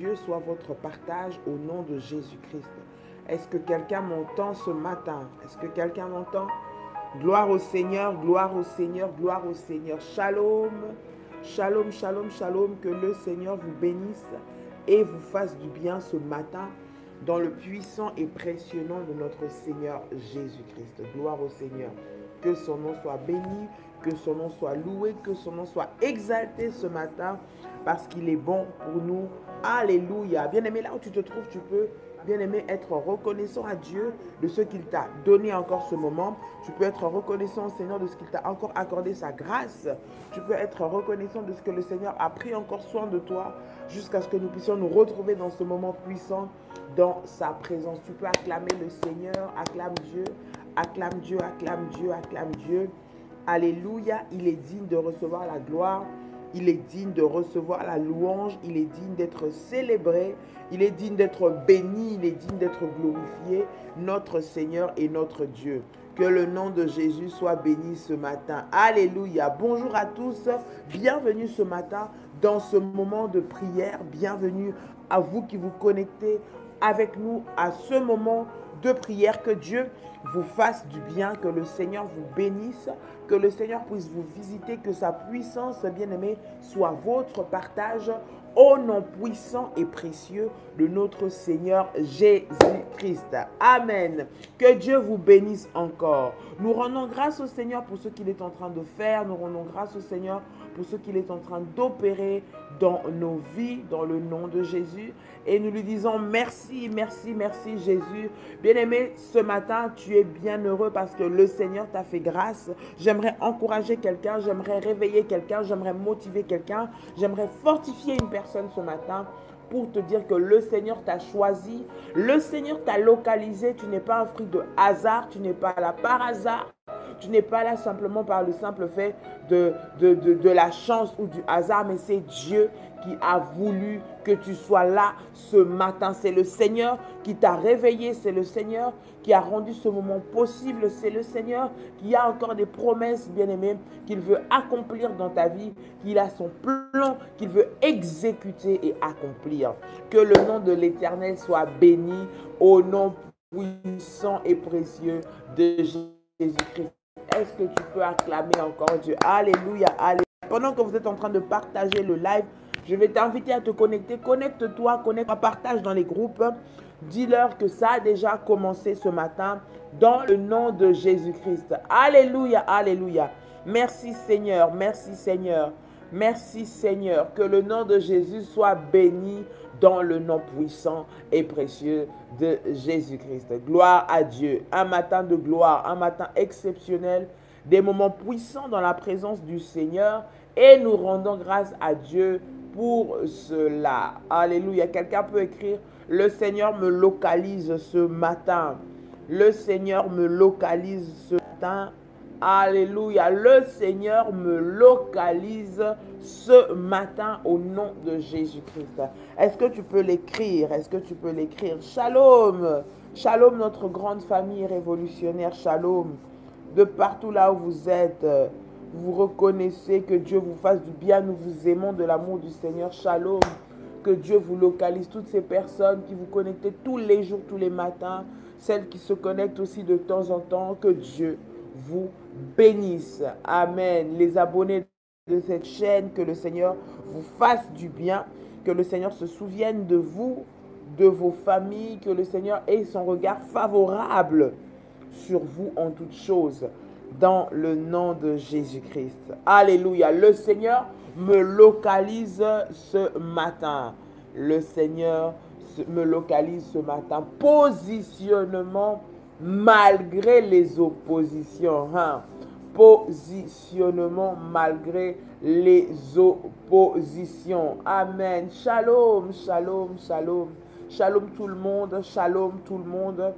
Dieu soit votre partage au nom de Jésus-Christ. Est-ce que quelqu'un m'entend ce matin? Est-ce que quelqu'un m'entend? Gloire au Seigneur, gloire au Seigneur, gloire au Seigneur. Shalom, shalom, shalom, shalom. Que le Seigneur vous bénisse et vous fasse du bien ce matin dans le puissant et précieux nom de notre Seigneur Jésus-Christ. Gloire au Seigneur. Que son nom soit béni, que son nom soit loué, que son nom soit exalté ce matin parce qu'il est bon pour nous. Alléluia. Bien-aimé, là où tu te trouves, tu peux, bien-aimé, être reconnaissant à Dieu de ce qu'il t'a donné encore ce moment. Tu peux être reconnaissant au Seigneur de ce qu'il t'a encore accordé sa grâce. Tu peux être reconnaissant de ce que le Seigneur a pris encore soin de toi jusqu'à ce que nous puissions nous retrouver dans ce moment puissant dans sa présence. Tu peux acclamer le Seigneur, acclame Dieu, acclame Dieu, acclame Dieu, acclame Dieu. Alléluia, il est digne de recevoir la gloire. Il est digne de recevoir la louange, il est digne d'être célébré, il est digne d'être béni, il est digne d'être glorifié, notre Seigneur et notre Dieu. Que le nom de Jésus soit béni ce matin. Alléluia. Bonjour à tous, bienvenue ce matin dans ce moment de prière, bienvenue à vous qui vous connectez avec nous à ce moment de prière. Que Dieu vous fasse du bien, que le Seigneur vous bénisse, que le Seigneur puisse vous visiter, que sa puissance, bien-aimée, soit votre partage au nom puissant et précieux de notre Seigneur Jésus-Christ. Amen. Que Dieu vous bénisse encore. Nous rendons grâce au Seigneur pour ce qu'il est en train de faire. Nous rendons grâce au Seigneur pour ce qu'il est en train d'opérer dans nos vies, dans le nom de Jésus. Et nous lui disons merci, merci, merci Jésus. Bien-aimé, ce matin, tu es bien heureux parce que le Seigneur t'a fait grâce. J'aimerais encourager quelqu'un, j'aimerais réveiller quelqu'un, j'aimerais motiver quelqu'un, j'aimerais fortifier une personne ce matin pour te dire que le Seigneur t'a choisi, le Seigneur t'a localisé. Tu n'es pas un fruit de hasard, tu n'es pas là par hasard. Tu n'es pas là simplement par le simple fait de la chance ou du hasard, mais c'est Dieu qui a voulu que tu sois là ce matin. C'est le Seigneur qui t'a réveillé, c'est le Seigneur qui a rendu ce moment possible, c'est le Seigneur qui a encore des promesses, bien-aimées, qu'il veut accomplir dans ta vie, qu'il a son plan, qu'il veut exécuter et accomplir. Que le nom de l'Éternel soit béni au nom puissant et précieux de Jésus-Christ. Est-ce que tu peux acclamer encore Dieu? Alléluia, alléluia. Pendant que vous êtes en train de partager le live, je vais t'inviter à te connecter. Connecte-toi, partage dans les groupes. Dis-leur que ça a déjà commencé ce matin dans le nom de Jésus-Christ. Alléluia, alléluia. Merci Seigneur, merci Seigneur. Merci Seigneur. Que le nom de Jésus soit béni dans le nom puissant et précieux de Jésus-Christ. Gloire à Dieu. Un matin de gloire, un matin exceptionnel, des moments puissants dans la présence du Seigneur et nous rendons grâce à Dieu pour cela. Alléluia. Quelqu'un peut écrire: le Seigneur me localise ce matin. Le Seigneur me localise ce matin. Alléluia. Le Seigneur me localise ce matin au nom de Jésus-Christ. Est-ce que tu peux l'écrire? Est-ce que tu peux l'écrire? Shalom. Shalom, notre grande famille révolutionnaire. Shalom. De partout là où vous êtes, vous reconnaissez que Dieu vous fasse du bien. Nous vous aimons de l'amour du Seigneur. Shalom. Que Dieu vous localise. Toutes ces personnes qui vous connectez tous les jours, tous les matins. Celles qui se connectent aussi de temps en temps. Que Dieu vous bénisse. Amen. Les abonnés de cette chaîne, que le Seigneur vous fasse du bien, que le Seigneur se souvienne de vous, de vos familles, que le Seigneur ait son regard favorable sur vous en toutes choses, dans le nom de Jésus-Christ. Alléluia. Le Seigneur me localise ce matin. Le Seigneur me localise ce matin. Positionnement malgré les oppositions. Positionnement malgré les oppositions. Amen. Shalom, shalom, shalom. Shalom tout le monde. Shalom tout le monde.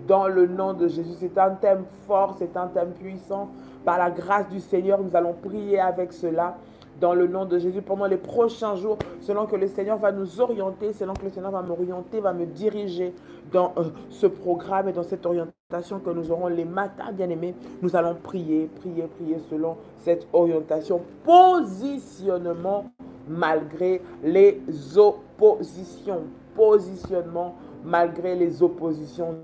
Dans le nom de Jésus. C'est un thème fort, c'est un thème puissant. Par la grâce du Seigneur, nous allons prier avec cela. dans le nom de Jésus pendant les prochains jours, selon que le Seigneur va nous orienter, selon que le Seigneur va m'orienter, va me diriger dans ce programme et dans cette orientation que nous aurons les matins, bien-aimés. Nous allons prier selon cette orientation. Positionnement malgré les oppositions. Positionnement malgré les oppositions.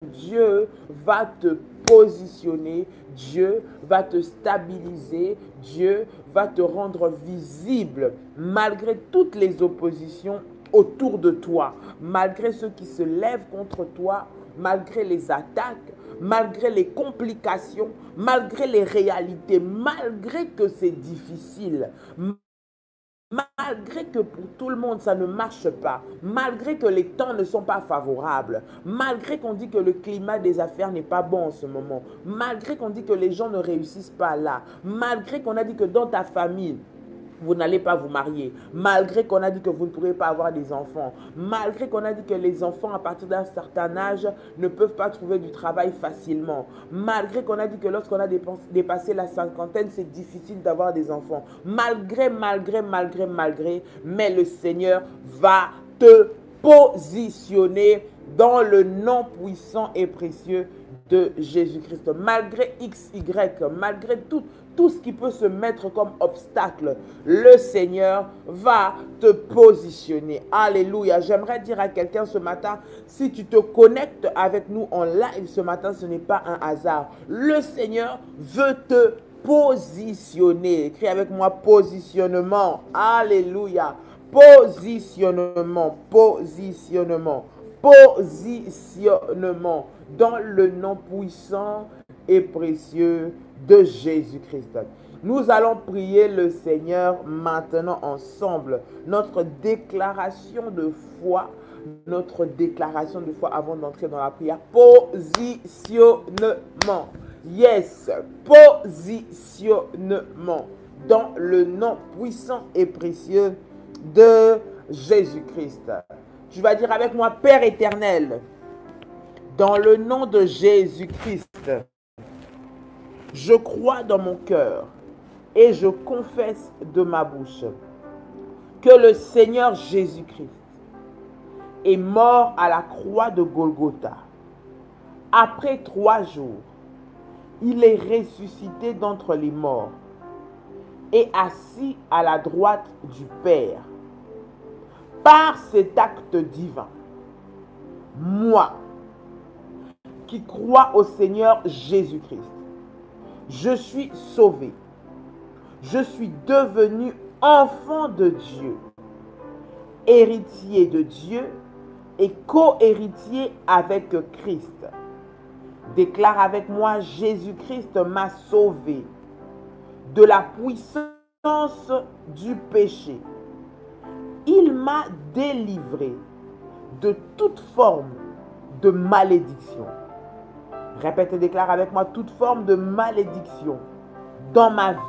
Dieu va te positionner, Dieu va te stabiliser, Dieu va te rendre visible malgré toutes les oppositions autour de toi, malgré ceux qui se lèvent contre toi, malgré les attaques, malgré les complications, malgré les réalités, malgré que c'est difficile. Malgré que pour tout le monde, ça ne marche pas, malgré que les temps ne sont pas favorables, malgré qu'on dit que le climat des affaires n'est pas bon en ce moment, malgré qu'on dit que les gens ne réussissent pas là, malgré qu'on a dit que dans ta famille, vous n'allez pas vous marier, malgré qu'on a dit que vous ne pourrez pas avoir des enfants, malgré qu'on a dit que les enfants à partir d'un certain âge ne peuvent pas trouver du travail facilement, malgré qu'on a dit que lorsqu'on a dépassé la cinquantaine, c'est difficile d'avoir des enfants, malgré, mais le Seigneur va te positionner dans le nom puissant et précieux de Jésus-Christ. Malgré XY, malgré tout ce qui peut se mettre comme obstacle, le Seigneur va te positionner. Alléluia. J'aimerais dire à quelqu'un ce matin, si tu te connectes avec nous en live ce matin, ce n'est pas un hasard. Le Seigneur veut te positionner. Écris avec moi, positionnement. Alléluia. Positionnement, positionnement, positionnement dans le nom puissant et précieux de Jésus-Christ. Nous allons prier le Seigneur maintenant ensemble. Notre déclaration de foi avant d'entrer dans la prière. Positionnement. Yes, positionnement dans le nom puissant et précieux de Jésus-Christ. Tu vas dire avec moi, Père éternel, dans le nom de Jésus-Christ, je crois dans mon cœur et je confesse de ma bouche que le Seigneur Jésus-Christ est mort à la croix de Golgotha. Après 3 jours, il est ressuscité d'entre les morts et assis à la droite du Père. Par cet acte divin, moi, qui crois au Seigneur Jésus-Christ, je suis sauvé. Je suis devenu enfant de Dieu, héritier de Dieu et co-héritier avec Christ. Déclare avec moi, Jésus-Christ m'a sauvé de la puissance du péché. Il m'a délivré de toute forme de malédiction. Répète et déclare avec moi, toute forme de malédiction dans ma vie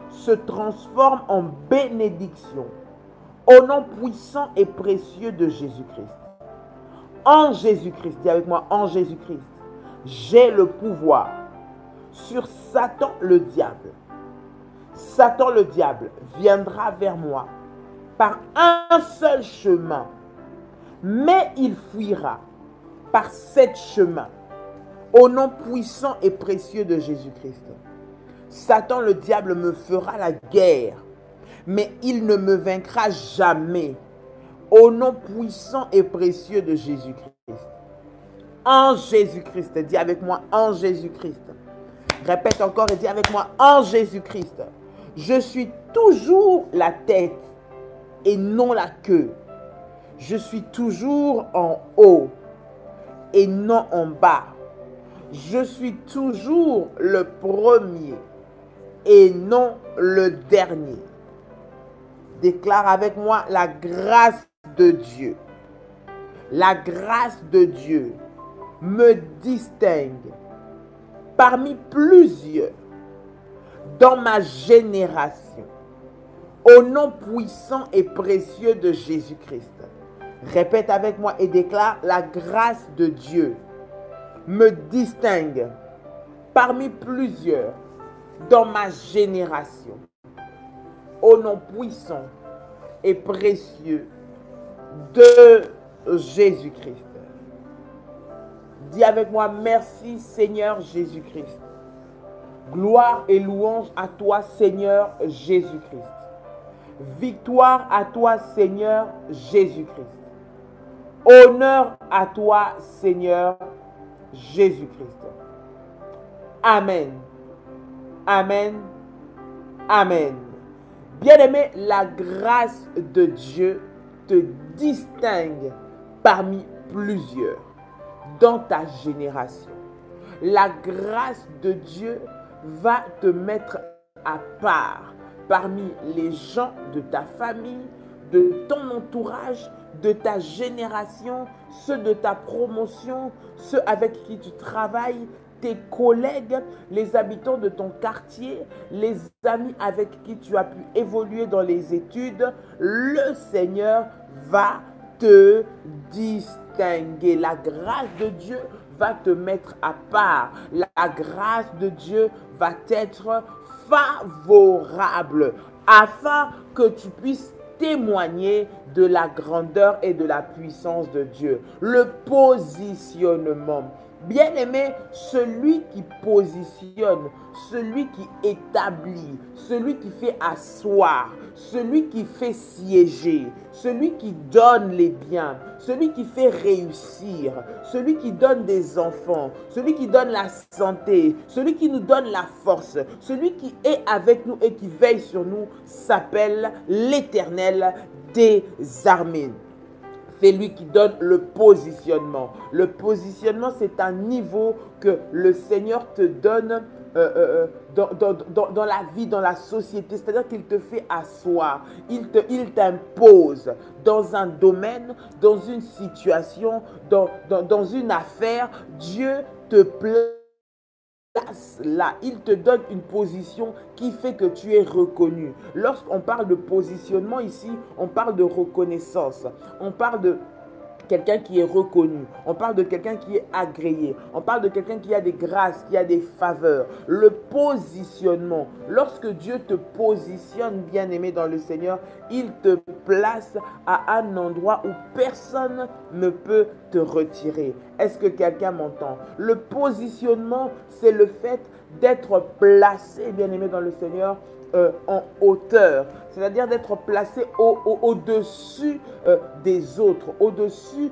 se transforme en bénédiction au nom puissant et précieux de Jésus-Christ. En Jésus-Christ, dis avec moi, en Jésus-Christ, j'ai le pouvoir sur Satan le diable. Satan le diable viendra vers moi par un seul chemin, mais il fuira par 7 chemins, au nom puissant et précieux de Jésus-Christ. Satan le diable me fera la guerre, mais il ne me vaincra jamais, au nom puissant et précieux de Jésus-Christ. En Jésus-Christ, dis avec moi, en Jésus-Christ. Répète encore et dis avec moi, en Jésus-Christ. Je suis toujours la tête et non la queue. Je suis toujours en haut et non en bas. Je suis toujours le premier et non le dernier. Déclare avec moi la grâce de Dieu. La grâce de Dieu me distingue parmi plusieurs dans ma génération. Au nom puissant et précieux de Jésus-Christ. Répète avec moi et déclare, la grâce de Dieu me distingue parmi plusieurs dans ma génération. au nom puissant et précieux de Jésus-Christ. Dis avec moi, merci Seigneur Jésus-Christ. Gloire et louange à toi Seigneur Jésus-Christ. Victoire à toi Seigneur Jésus-Christ. Honneur à toi Seigneur Jésus-Christ. Amen. Amen. Amen. Bien-aimé, la grâce de Dieu te distingue parmi plusieurs dans ta génération. La grâce de Dieu va te mettre à part parmi les gens de ta famille, de ton entourage, de ta génération, ceux de ta promotion, ceux avec qui tu travailles, tes collègues, les habitants de ton quartier, les amis avec qui tu as pu évoluer dans les études. Le Seigneur va te distinguer. La grâce de Dieu va te mettre à part. La grâce de Dieu va t'être favorable afin que tu puisses témoigner de la grandeur et de la puissance de Dieu. Le positionnement. Bien-aimé, celui qui positionne, celui qui établit, celui qui fait asseoir, celui qui fait siéger, celui qui donne les biens, celui qui fait réussir, celui qui donne des enfants, celui qui donne la santé, celui qui nous donne la force, celui qui est avec nous et qui veille sur nous s'appelle l'Éternel des armées. C'est lui qui donne le positionnement. Le positionnement, c'est un niveau que le Seigneur te donne dans la vie, dans la société. C'est-à-dire qu'il te fait asseoir. Il t'impose dans un domaine, dans une situation, dans une affaire. Dieu te place là, il te donne une position qui fait que tu es reconnu. Lorsqu'on parle de positionnement ici, on parle de reconnaissance. On parle de quelqu'un qui est reconnu. On parle de quelqu'un qui est agréé. On parle de quelqu'un qui a des grâces, qui a des faveurs. Le positionnement. Lorsque Dieu te positionne, bien-aimé dans le Seigneur, il te place à un endroit où personne ne peut te retirer. Est-ce que quelqu'un m'entend? Le positionnement, c'est le fait d'être placé, bien-aimé dans le Seigneur, en hauteur, c'est-à-dire d'être placé au-dessus des autres, au-dessus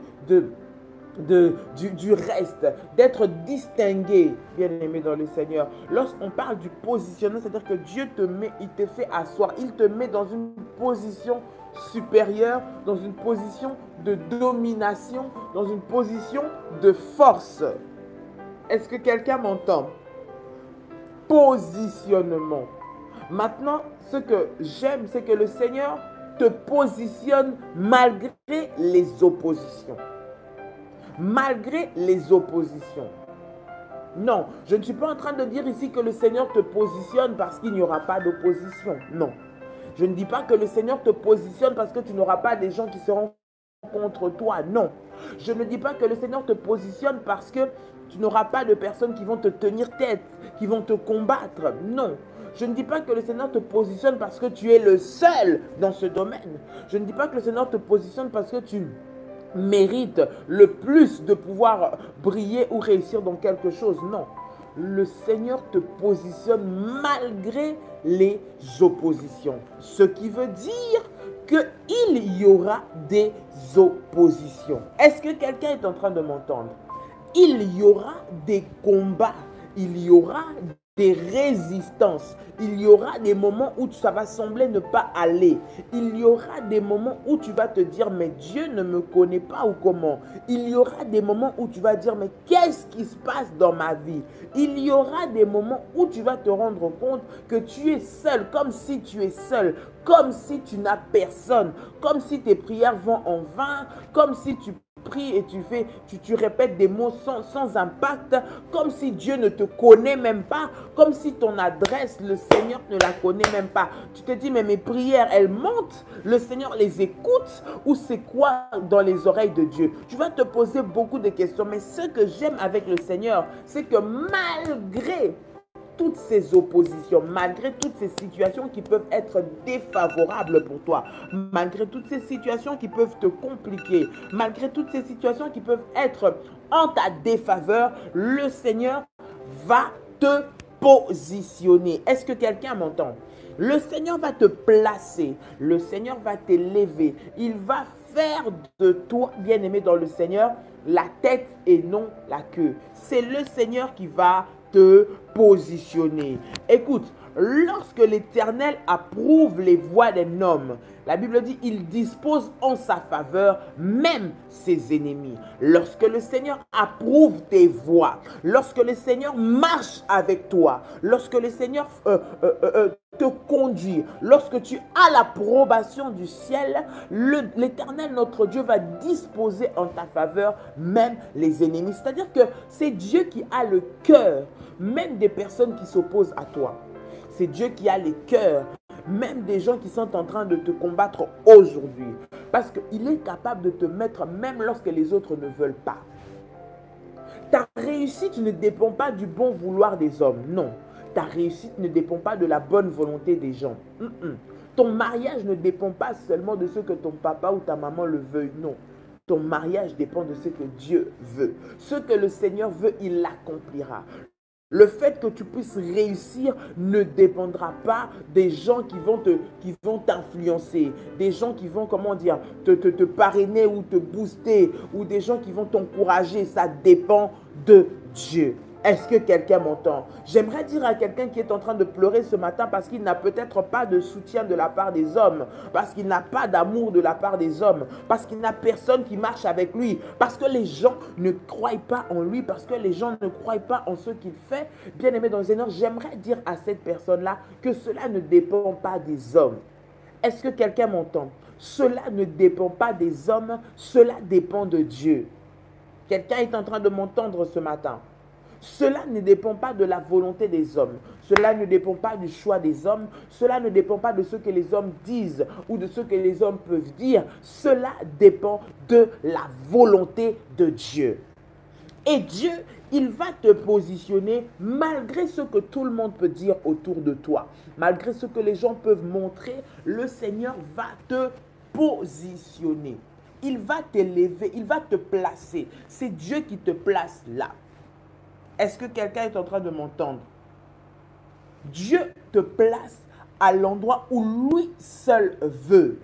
du reste, d'être distingué, bien-aimé dans le Seigneur. Lorsqu'on parle du positionnement, c'est-à-dire que Dieu te met, il te fait asseoir, il te met dans une position supérieure, dans une position de domination, dans une position de force. Est-ce que quelqu'un m'entend? Positionnement. Maintenant, ce que j'aime, c'est que le Seigneur te positionne malgré les oppositions. Malgré les oppositions. Non, je ne suis pas en train de dire ici que le Seigneur te positionne parce qu'il n'y aura pas d'opposition. Non. Je ne dis pas que le Seigneur te positionne parce que tu n'auras pas des gens qui seront contre toi. Non. Je ne dis pas que le Seigneur te positionne parce que tu n'auras pas de personnes qui vont te tenir tête, qui vont te combattre. Non. Je ne dis pas que le Seigneur te positionne parce que tu es le seul dans ce domaine. Je ne dis pas que le Seigneur te positionne parce que tu mérites le plus de pouvoir briller ou réussir dans quelque chose. Non. Le Seigneur te positionne malgré les oppositions. Ce qui veut dire qu'il y aura des oppositions. Est-ce que quelqu'un est en train de m'entendre? Il y aura des combats. Il y aura des résistances. Il y aura des moments où ça va sembler ne pas aller. Il y aura des moments où tu vas te dire, mais Dieu ne me connaît pas ou comment. Il y aura des moments où tu vas dire, mais qu'est-ce qui se passe dans ma vie? Il y aura des moments où tu vas te rendre compte que tu es seul, comme si tu es seul, comme si tu n'as personne, comme si tes prières vont en vain, comme si tu pries et tu répètes des mots sans impact, comme si Dieu ne te connaît même pas, comme si ton adresse, le Seigneur ne la connaît même pas. Tu te dis, mais mes prières, elles montent, le Seigneur les écoute, ou c'est quoi dans les oreilles de Dieu? Tu vas te poser beaucoup de questions, mais ce que j'aime avec le Seigneur, c'est que malgré toutes ces oppositions, malgré toutes ces situations qui peuvent être défavorables pour toi, malgré toutes ces situations qui peuvent te compliquer, malgré toutes ces situations qui peuvent être en ta défaveur, le Seigneur va te positionner. Est-ce que quelqu'un m'entend? Le Seigneur va te placer, le Seigneur va t'élever, il va faire de toi, bien-aimé dans le Seigneur, la tête et non la queue. C'est le Seigneur qui va te positionner. Écoute, lorsque l'Éternel approuve les voies d'un homme, la Bible dit, il dispose en sa faveur même ses ennemis. Lorsque le Seigneur approuve tes voies, lorsque le Seigneur marche avec toi, lorsque le Seigneur te conduit, lorsque tu as l'approbation du ciel, l'Éternel, notre Dieu, va disposer en ta faveur même les ennemis. C'est-à-dire que c'est Dieu qui a le cœur, même des personnes qui s'opposent à toi. C'est Dieu qui a les cœurs, même des gens qui sont en train de te combattre aujourd'hui. Parce qu'il est capable de te mettre même lorsque les autres ne veulent pas. Ta réussite ne dépend pas du bon vouloir des hommes, non. Ta réussite ne dépend pas de la bonne volonté des gens. Ton mariage ne dépend pas seulement de ce que ton papa ou ta maman le veuille, non. Ton mariage dépend de ce que Dieu veut. Ce que le Seigneur veut, il l'accomplira. Le fait que tu puisses réussir ne dépendra pas des gens qui vont t'influencer, des gens qui vont, comment dire, te parrainer ou te booster, ou des gens qui vont t'encourager. Ça dépend de Dieu. Est-ce que quelqu'un m'entend? J'aimerais dire à quelqu'un qui est en train de pleurer ce matin parce qu'il n'a peut-être pas de soutien de la part des hommes, parce qu'il n'a pas d'amour de la part des hommes, parce qu'il n'a personne qui marche avec lui, parce que les gens ne croient pas en lui, parce que les gens ne croient pas en ce qu'il fait. Bien-aimé dans le Seigneur, j'aimerais dire à cette personne-là que cela ne dépend pas des hommes. Est-ce que quelqu'un m'entend? Cela ne dépend pas des hommes, cela dépend de Dieu. Quelqu'un est en train de m'entendre ce matin. Cela ne dépend pas de la volonté des hommes. Cela ne dépend pas du choix des hommes. Cela ne dépend pas de ce que les hommes disent ou de ce que les hommes peuvent dire. Cela dépend de la volonté de Dieu. Et Dieu, il va te positionner malgré ce que tout le monde peut dire autour de toi. Malgré ce que les gens peuvent montrer, le Seigneur va te positionner. Il va t'élever, il va te placer. C'est Dieu qui te place là. Est-ce que quelqu'un est en train de m'entendre? Dieu te place à l'endroit où lui seul veut.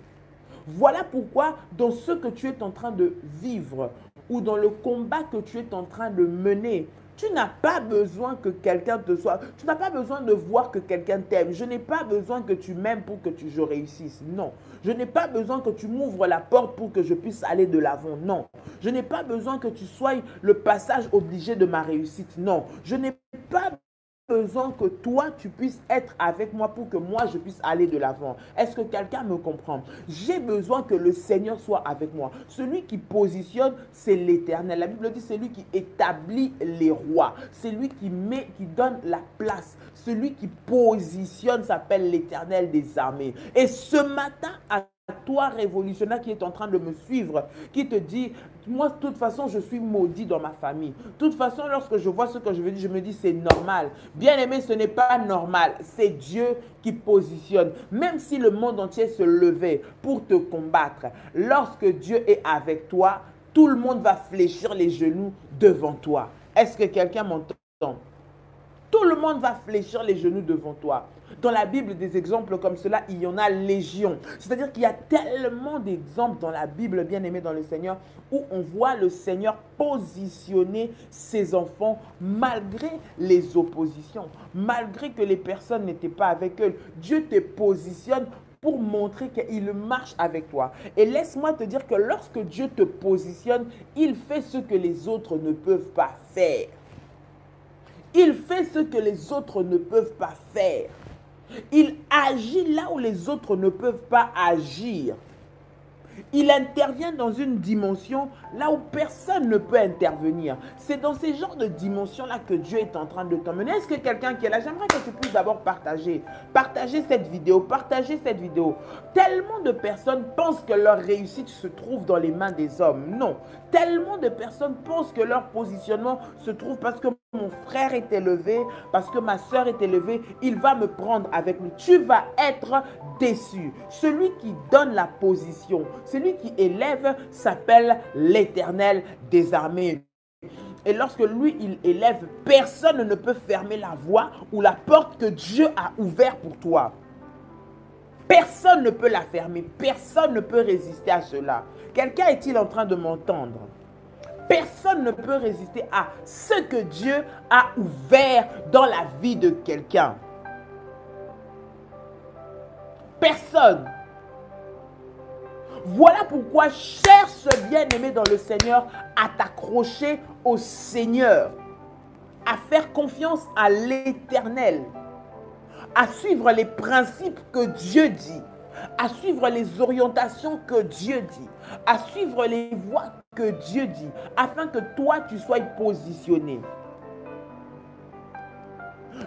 Voilà pourquoi dans ce que tu es en train de vivre ou dans le combat que tu es en train de mener, tu n'as pas besoin que quelqu'un te soit... Tu n'as pas besoin de voir que quelqu'un t'aime. Je n'ai pas besoin que tu m'aimes pour que je réussisse. Non. Je n'ai pas besoin que tu m'ouvres la porte pour que je puisse aller de l'avant. Non. Je n'ai pas besoin que tu sois le passage obligé de ma réussite. Non. Je n'ai pas besoin que toi, tu puisses être avec moi pour que moi, je puisse aller de l'avant. Est-ce que quelqu'un me comprend? J'ai besoin que le Seigneur soit avec moi. Celui qui positionne, c'est l'Éternel. La Bible dit, c'est lui qui établit les rois. C'est lui qui donne la place. Celui qui positionne s'appelle l'Éternel des armées. Et ce matin, à toi, révolutionnaire qui est en train de me suivre, qui te dit, moi, de toute façon, je suis maudit dans ma famille. De toute façon, lorsque je vois ce que je veux dire, je me dis, c'est normal. Bien aimé, ce n'est pas normal. C'est Dieu qui positionne. Même si le monde entier se levait pour te combattre, lorsque Dieu est avec toi, tout le monde va fléchir les genoux devant toi. Est-ce que quelqu'un m'entend? Tout le monde va fléchir les genoux devant toi. Dans la Bible, des exemples comme cela, il y en a légion. C'est-à-dire qu'il y a tellement d'exemples dans la Bible, bien aimé dans le Seigneur, où on voit le Seigneur positionner ses enfants malgré les oppositions, malgré que les personnes n'étaient pas avec eux. Dieu te positionne pour montrer qu'il marche avec toi. Et laisse-moi te dire que lorsque Dieu te positionne, il fait ce que les autres ne peuvent pas faire. Il fait ce que les autres ne peuvent pas faire. Il agit là où les autres ne peuvent pas agir. Il intervient dans une dimension là où personne ne peut intervenir. C'est dans ces genres de dimensions-là que Dieu est en train de t'emmener. Est-ce que quelqu'un qui est là, j'aimerais que tu puisses d'abord partager cette vidéo, Tellement de personnes pensent que leur réussite se trouve dans les mains des hommes. Non. Tellement de personnes pensent que leur positionnement se trouve parce que mon frère est élevé, parce que ma soeur est élevée, il va me prendre avec lui. Tu vas être déçu. Celui qui donne la position, celui qui élève s'appelle l'Éternel des armées. Et lorsque lui, il élève, personne ne peut fermer la voie ou la porte que Dieu a ouverte pour toi. Personne ne peut la fermer. Personne ne peut résister à cela. Quelqu'un est-il en train de m'entendre? Personne ne peut résister à ce que Dieu a ouvert dans la vie de quelqu'un. Personne. Voilà pourquoi cherche, bien-aimé dans le Seigneur, à t'accrocher au Seigneur, à faire confiance à l'Éternel, à suivre les principes que Dieu dit, à suivre les orientations que Dieu dit, à suivre les voies que Dieu dit, afin que toi, tu sois positionné.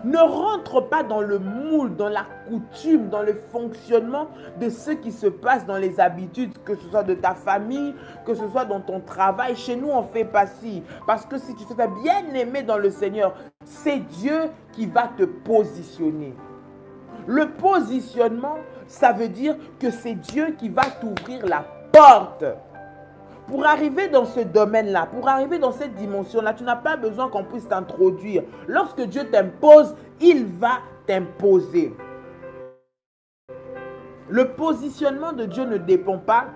Ne rentre pas dans le moule, dans la coutume, dans le fonctionnement de ce qui se passe dans les habitudes, que ce soit de ta famille, que ce soit dans ton travail. Chez nous, on ne fait pas ci. Parce que si tu te fais bien aimer dans le Seigneur, c'est Dieu qui va te positionner. Le positionnement, ça veut dire que c'est Dieu qui va t'ouvrir la porte. Pour arriver dans ce domaine-là, pour arriver dans cette dimension-là, tu n'as pas besoin qu'on puisse t'introduire. Lorsque Dieu t'impose, il va t'imposer. Le positionnement de Dieu ne dépend pas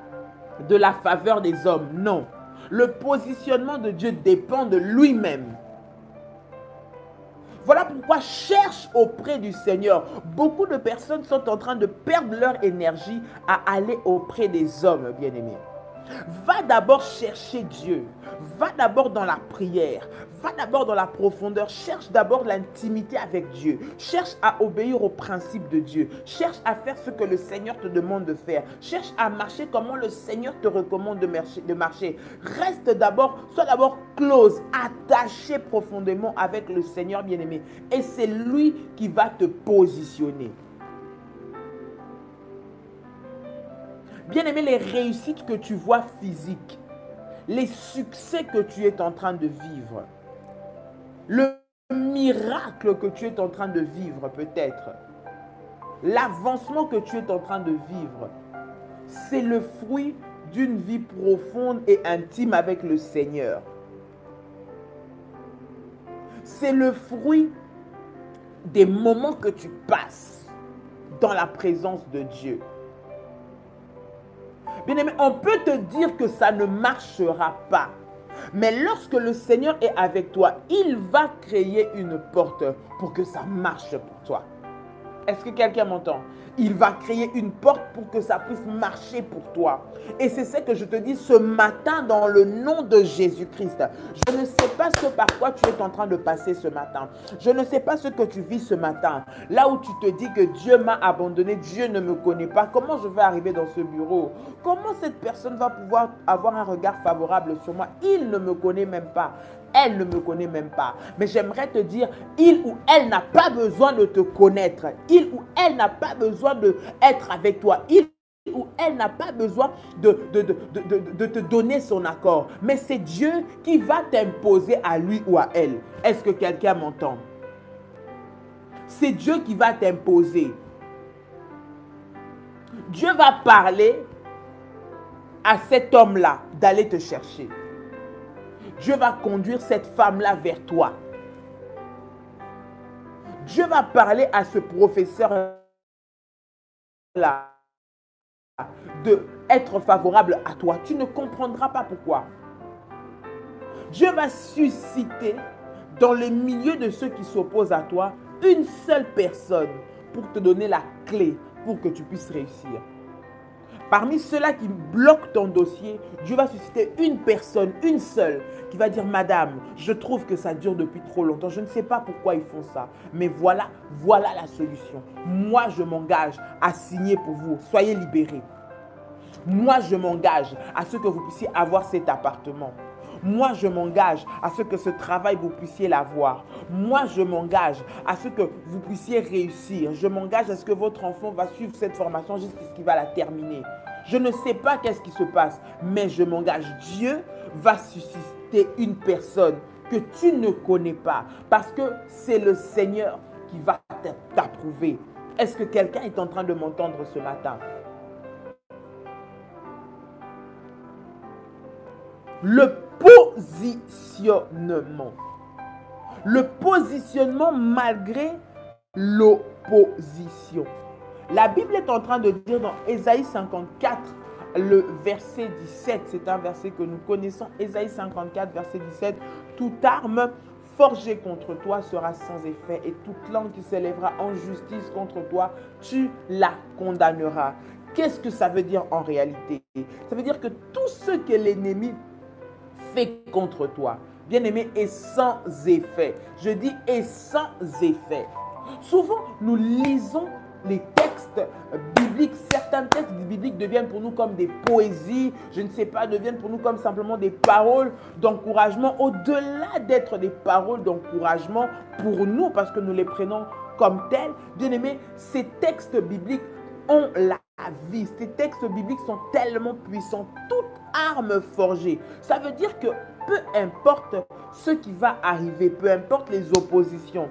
de la faveur des hommes, non. Le positionnement de Dieu dépend de lui-même. Voilà pourquoi cherche auprès du Seigneur. Beaucoup de personnes sont en train de perdre leur énergie à aller auprès des hommes, bien-aimés. Va d'abord chercher Dieu. Va d'abord dans la prière. Va d'abord dans la profondeur. Cherche d'abord l'intimité avec Dieu. Cherche à obéir aux principes de Dieu. Cherche à faire ce que le Seigneur te demande de faire. Cherche à marcher comment le Seigneur te recommande de marcher. Reste d'abord, sois d'abord close, attaché profondément avec le Seigneur bien-aimé. Et c'est lui qui va te positionner. Bien-aimé, les réussites que tu vois physiques, les succès que tu es en train de vivre, le miracle que tu es en train de vivre peut-être, l'avancement que tu es en train de vivre, c'est le fruit d'une vie profonde et intime avec le Seigneur. C'est le fruit des moments que tu passes dans la présence de Dieu. Bien-aimé, on peut te dire que ça ne marchera pas. Mais lorsque le Seigneur est avec toi, il va créer une porte pour que ça marche pour toi. Est-ce que quelqu'un m'entend? Il va créer une porte pour que ça puisse marcher pour toi. Et c'est ce que je te dis ce matin dans le nom de Jésus-Christ. Je ne sais pas ce par quoi tu es en train de passer ce matin. Je ne sais pas ce que tu vis ce matin. Là où tu te dis que Dieu m'a abandonné, Dieu ne me connaît pas. Comment je vais arriver dans ce bureau? Comment cette personne va pouvoir avoir un regard favorable sur moi? Il ne me connaît même pas. Elle ne me connaît même pas. Mais j'aimerais te dire, il ou elle n'a pas besoin de te connaître. Il ou elle n'a pas besoin d'être avec toi. Il ou elle n'a pas besoin de te donner son accord. Mais c'est Dieu qui va t'imposer à lui ou à elle. Est-ce que quelqu'un m'entend? C'est Dieu qui va t'imposer. Dieu va parler à cet homme-là d'aller te chercher. Dieu va conduire cette femme-là vers toi. Dieu va parler à ce professeur-là d'être favorable à toi. Tu ne comprendras pas pourquoi. Dieu va susciter dans le milieu de ceux qui s'opposent à toi une seule personne pour te donner la clé pour que tu puisses réussir. Parmi ceux-là qui bloquent ton dossier, Dieu va susciter une personne, une seule, qui va dire « Madame, je trouve que ça dure depuis trop longtemps. Je ne sais pas pourquoi ils font ça. Mais voilà la solution. Moi, je m'engage à signer pour vous. Soyez libérés. Moi, je m'engage à ce que vous puissiez avoir cet appartement. Moi, je m'engage à ce que ce travail, vous puissiez l'avoir. Moi, je m'engage à ce que vous puissiez réussir. Je m'engage à ce que votre enfant va suivre cette formation jusqu'à ce qu'il va la terminer. Je ne sais pas qu'est-ce qui se passe, mais je m'engage. Dieu va susciter une personne que tu ne connais pas. Parce que c'est le Seigneur qui va t'approuver. Est-ce que quelqu'un est en train de m'entendre ce matin? Le positionnement. Le positionnement malgré l'opposition. La Bible est en train de dire dans Ésaïe 54, le verset 17, c'est un verset que nous connaissons, Ésaïe 54, verset 17, « Toute arme forgée contre toi sera sans effet, et toute langue qui s'élèvera en justice contre toi, tu la condamneras. » Qu'est-ce que ça veut dire en réalité? Ça veut dire que tout ce que l'ennemi fait contre toi, bien-aimé, est sans effet. Je dis est sans effet. Souvent, nous lisons les textes bibliques, certains textes bibliques deviennent pour nous comme des poésies, je ne sais pas, deviennent pour nous comme simplement des paroles d'encouragement, au-delà d'être des paroles d'encouragement pour nous, parce que nous les prenons comme tels. Bien-aimés, ces textes bibliques ont la vie. Ces textes bibliques sont tellement puissants. Toute arme forgée, ça veut dire que peu importe ce qui va arriver, peu importe les oppositions,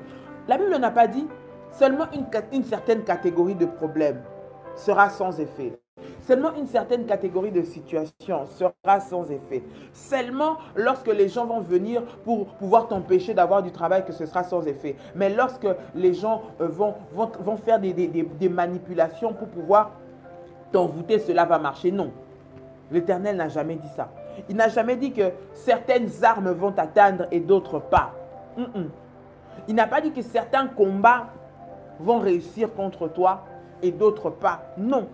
la Bible n'a pas dit seulement une certaine catégorie de problèmes sera sans effet. Seulement une certaine catégorie de situations sera sans effet. Seulement lorsque les gens vont venir pour pouvoir t'empêcher d'avoir du travail que ce sera sans effet. Mais lorsque les gens vont faire des manipulations pour pouvoir t'envoûter, cela va marcher. Non. L'Éternel n'a jamais dit ça. Il n'a jamais dit que certaines armes vont t'atteindre et d'autres pas. Il n'a pas dit que certains combats vont réussir contre toi et d'autres pas. Non.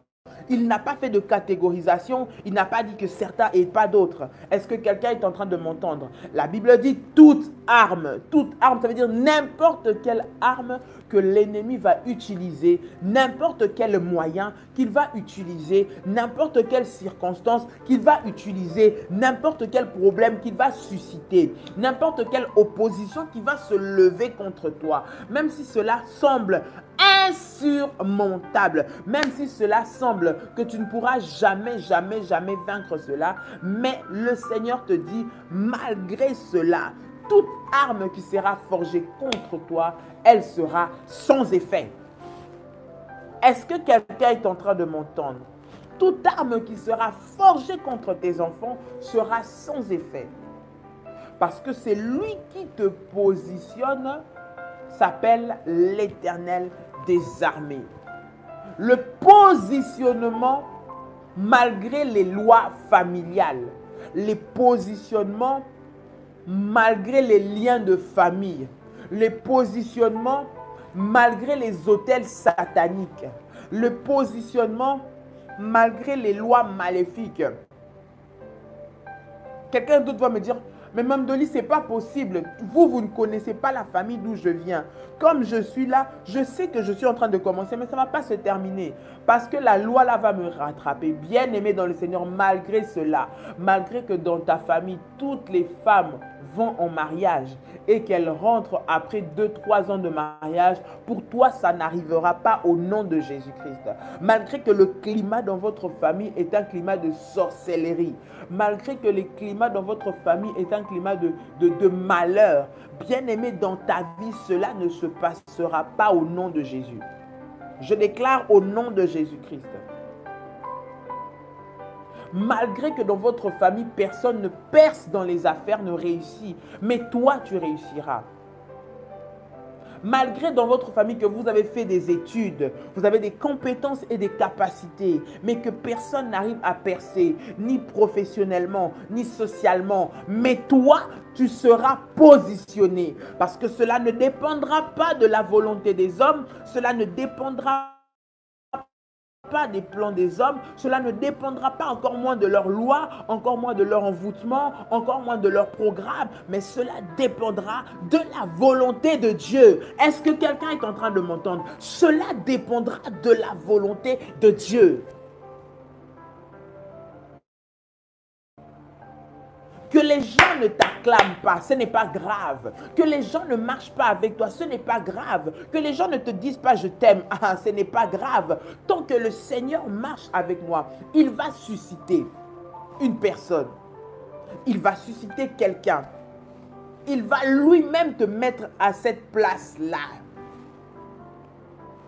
Il n'a pas fait de catégorisation. Il n'a pas dit que certains et pas d'autres. Est-ce que quelqu'un est en train de m'entendre? La Bible dit toute arme. Toute arme, ça veut dire n'importe quelle arme que l'ennemi va utiliser, n'importe quel moyen qu'il va utiliser, n'importe quelle circonstance qu'il va utiliser, n'importe quel problème qu'il va susciter, n'importe quelle opposition qui va se lever contre toi, même si cela semble insurmontable, même si cela semble que tu ne pourras jamais vaincre cela, mais le Seigneur te dit, malgré cela, toute arme qui sera forgée contre toi, elle sera sans effet. Est-ce que quelqu'un est en train de m'entendre? Toute arme qui sera forgée contre tes enfants sera sans effet. Parce que c'est lui qui te positionne, s'appelle l'Éternel des armées. Le positionnement malgré les lois familiales, les positionnements malgré les liens de famille, les positionnements malgré les autels sataniques, le positionnement malgré les lois maléfiques. Quelqu'un d'autre va me dire, mais Mme Dolly, ce n'est pas possible. Vous ne connaissez pas la famille d'où je viens. Comme je suis là, je sais que je suis en train de commencer, mais ça ne va pas se terminer. Parce que la loi là va me rattraper. Bien aimé dans le Seigneur, malgré cela, malgré que dans ta famille, toutes les femmes vont en mariage et qu'elles rentrent après 2-3 ans de mariage, pour toi, ça n'arrivera pas au nom de Jésus-Christ. Malgré que le climat dans votre famille est un climat de sorcellerie, malgré que le climat dans votre famille est un climat de malheur, bien-aimé, dans ta vie, cela ne se passera pas au nom de Jésus. Je déclare au nom de Jésus-Christ. Malgré que dans votre famille, personne ne perce dans les affaires, ne réussit, mais toi, tu réussiras. Malgré dans votre famille que vous avez fait des études, vous avez des compétences et des capacités, mais que personne n'arrive à percer, ni professionnellement, ni socialement, mais toi, tu seras positionné, parce que cela ne dépendra pas de la volonté des hommes, cela ne dépendra pas des plans des hommes, cela ne dépendra pas encore moins de leur loi, encore moins de leur envoûtement, encore moins de leur programme, mais cela dépendra de la volonté de Dieu. Est-ce que quelqu'un est en train de m'entendre? Cela dépendra de la volonté de Dieu. Que les gens ne t'acclament pas, ce n'est pas grave. Que les gens ne marchent pas avec toi, ce n'est pas grave. Que les gens ne te disent pas je t'aime, ce n'est pas grave. Tant que le Seigneur marche avec moi, il va susciter une personne. Il va susciter quelqu'un Il va lui-même te mettre à cette place-là.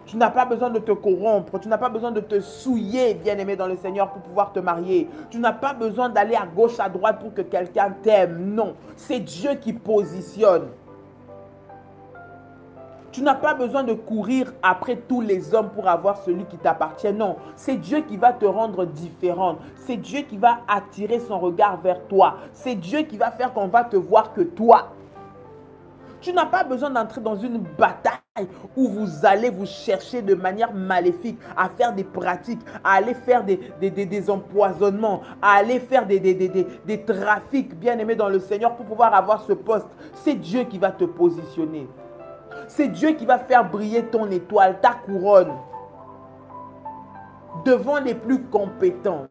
Tu n'as pas besoin de te corrompre. Tu n'as pas besoin de te souiller, bien-aimé dans le Seigneur, pour pouvoir te marier. Tu n'as pas besoin d'aller à gauche, à droite pour que quelqu'un t'aime. Non, c'est Dieu qui positionne. Tu n'as pas besoin de courir après tous les hommes pour avoir celui qui t'appartient. Non, c'est Dieu qui va te rendre différente. C'est Dieu qui va attirer son regard vers toi. C'est Dieu qui va faire qu'on va te voir que toi. Tu n'as pas besoin d'entrer dans une bataille où vous allez vous chercher de manière maléfique à faire des pratiques, à aller faire des empoisonnements, à aller faire des trafics, bien-aimés dans le Seigneur, pour pouvoir avoir ce poste. C'est Dieu qui va te positionner. C'est Dieu qui va faire briller ton étoile, ta couronne, devant les plus compétents,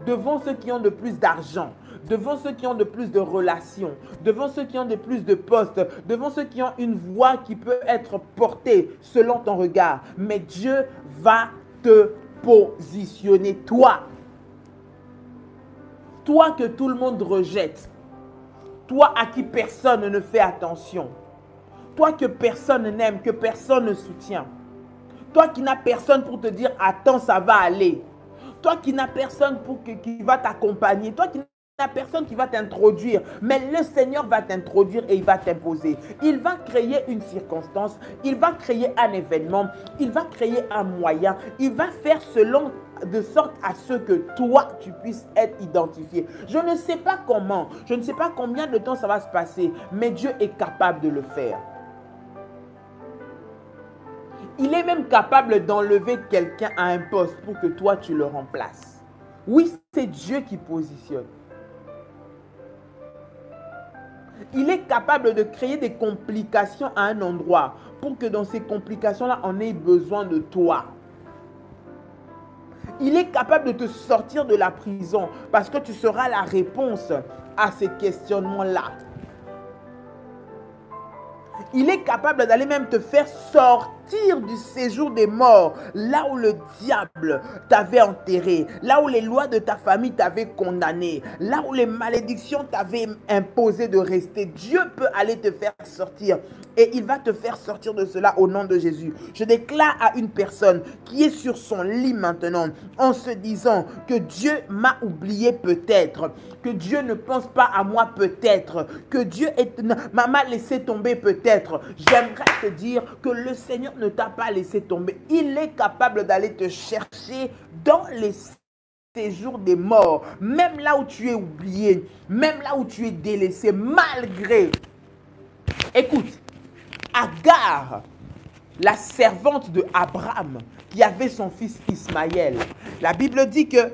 devant ceux qui ont de plus d'argent, devant ceux qui ont de plus de relations, devant ceux qui ont de plus de postes, devant ceux qui ont une voix qui peut être portée selon ton regard. Mais Dieu va te positionner, toi. Toi que tout le monde rejette. Toi à qui personne ne fait attention. Toi que personne n'aime, que personne ne soutient. Toi qui n'as personne pour te dire « Attends, ça va aller ». Toi qui n'as personne qui va t'accompagner. Toi qui n'as personne qui va t'introduire. Mais le Seigneur va t'introduire et il va t'imposer. Il va créer une circonstance. Il va créer un événement. Il va créer un moyen. Il va faire de sorte à ce que toi, tu puisses être identifié. Je ne sais pas comment. Je ne sais pas combien de temps ça va se passer. Mais Dieu est capable de le faire. Il est même capable d'enlever quelqu'un à un poste pour que toi, tu le remplaces. Oui, c'est Dieu qui positionne. Il est capable de créer des complications à un endroit pour que dans ces complications-là, on ait besoin de toi. Il est capable de te sortir de la prison parce que tu seras la réponse à ces questionnements-là. Il est capable d'aller même te faire sortir du séjour des morts, là où le diable t'avait enterré, là où les lois de ta famille t'avaient condamné, là où les malédictions t'avaient imposé de rester. Dieu peut aller te faire sortir et il va te faire sortir de cela au nom de Jésus. Je déclare à une personne qui est sur son lit maintenant en se disant que Dieu m'a oublié peut-être, que Dieu ne pense pas à moi peut-être, que Dieu m'a laissé tomber peut-être. J'aimerais te dire que le Seigneur ne t'a pas laissé tomber. Il est capable d'aller te chercher dans les séjours des morts, même là où tu es oublié, même là où tu es délaissé, malgré. Écoute, Agar, la servante de Abraham, qui avait son fils Ismaël, la Bible dit que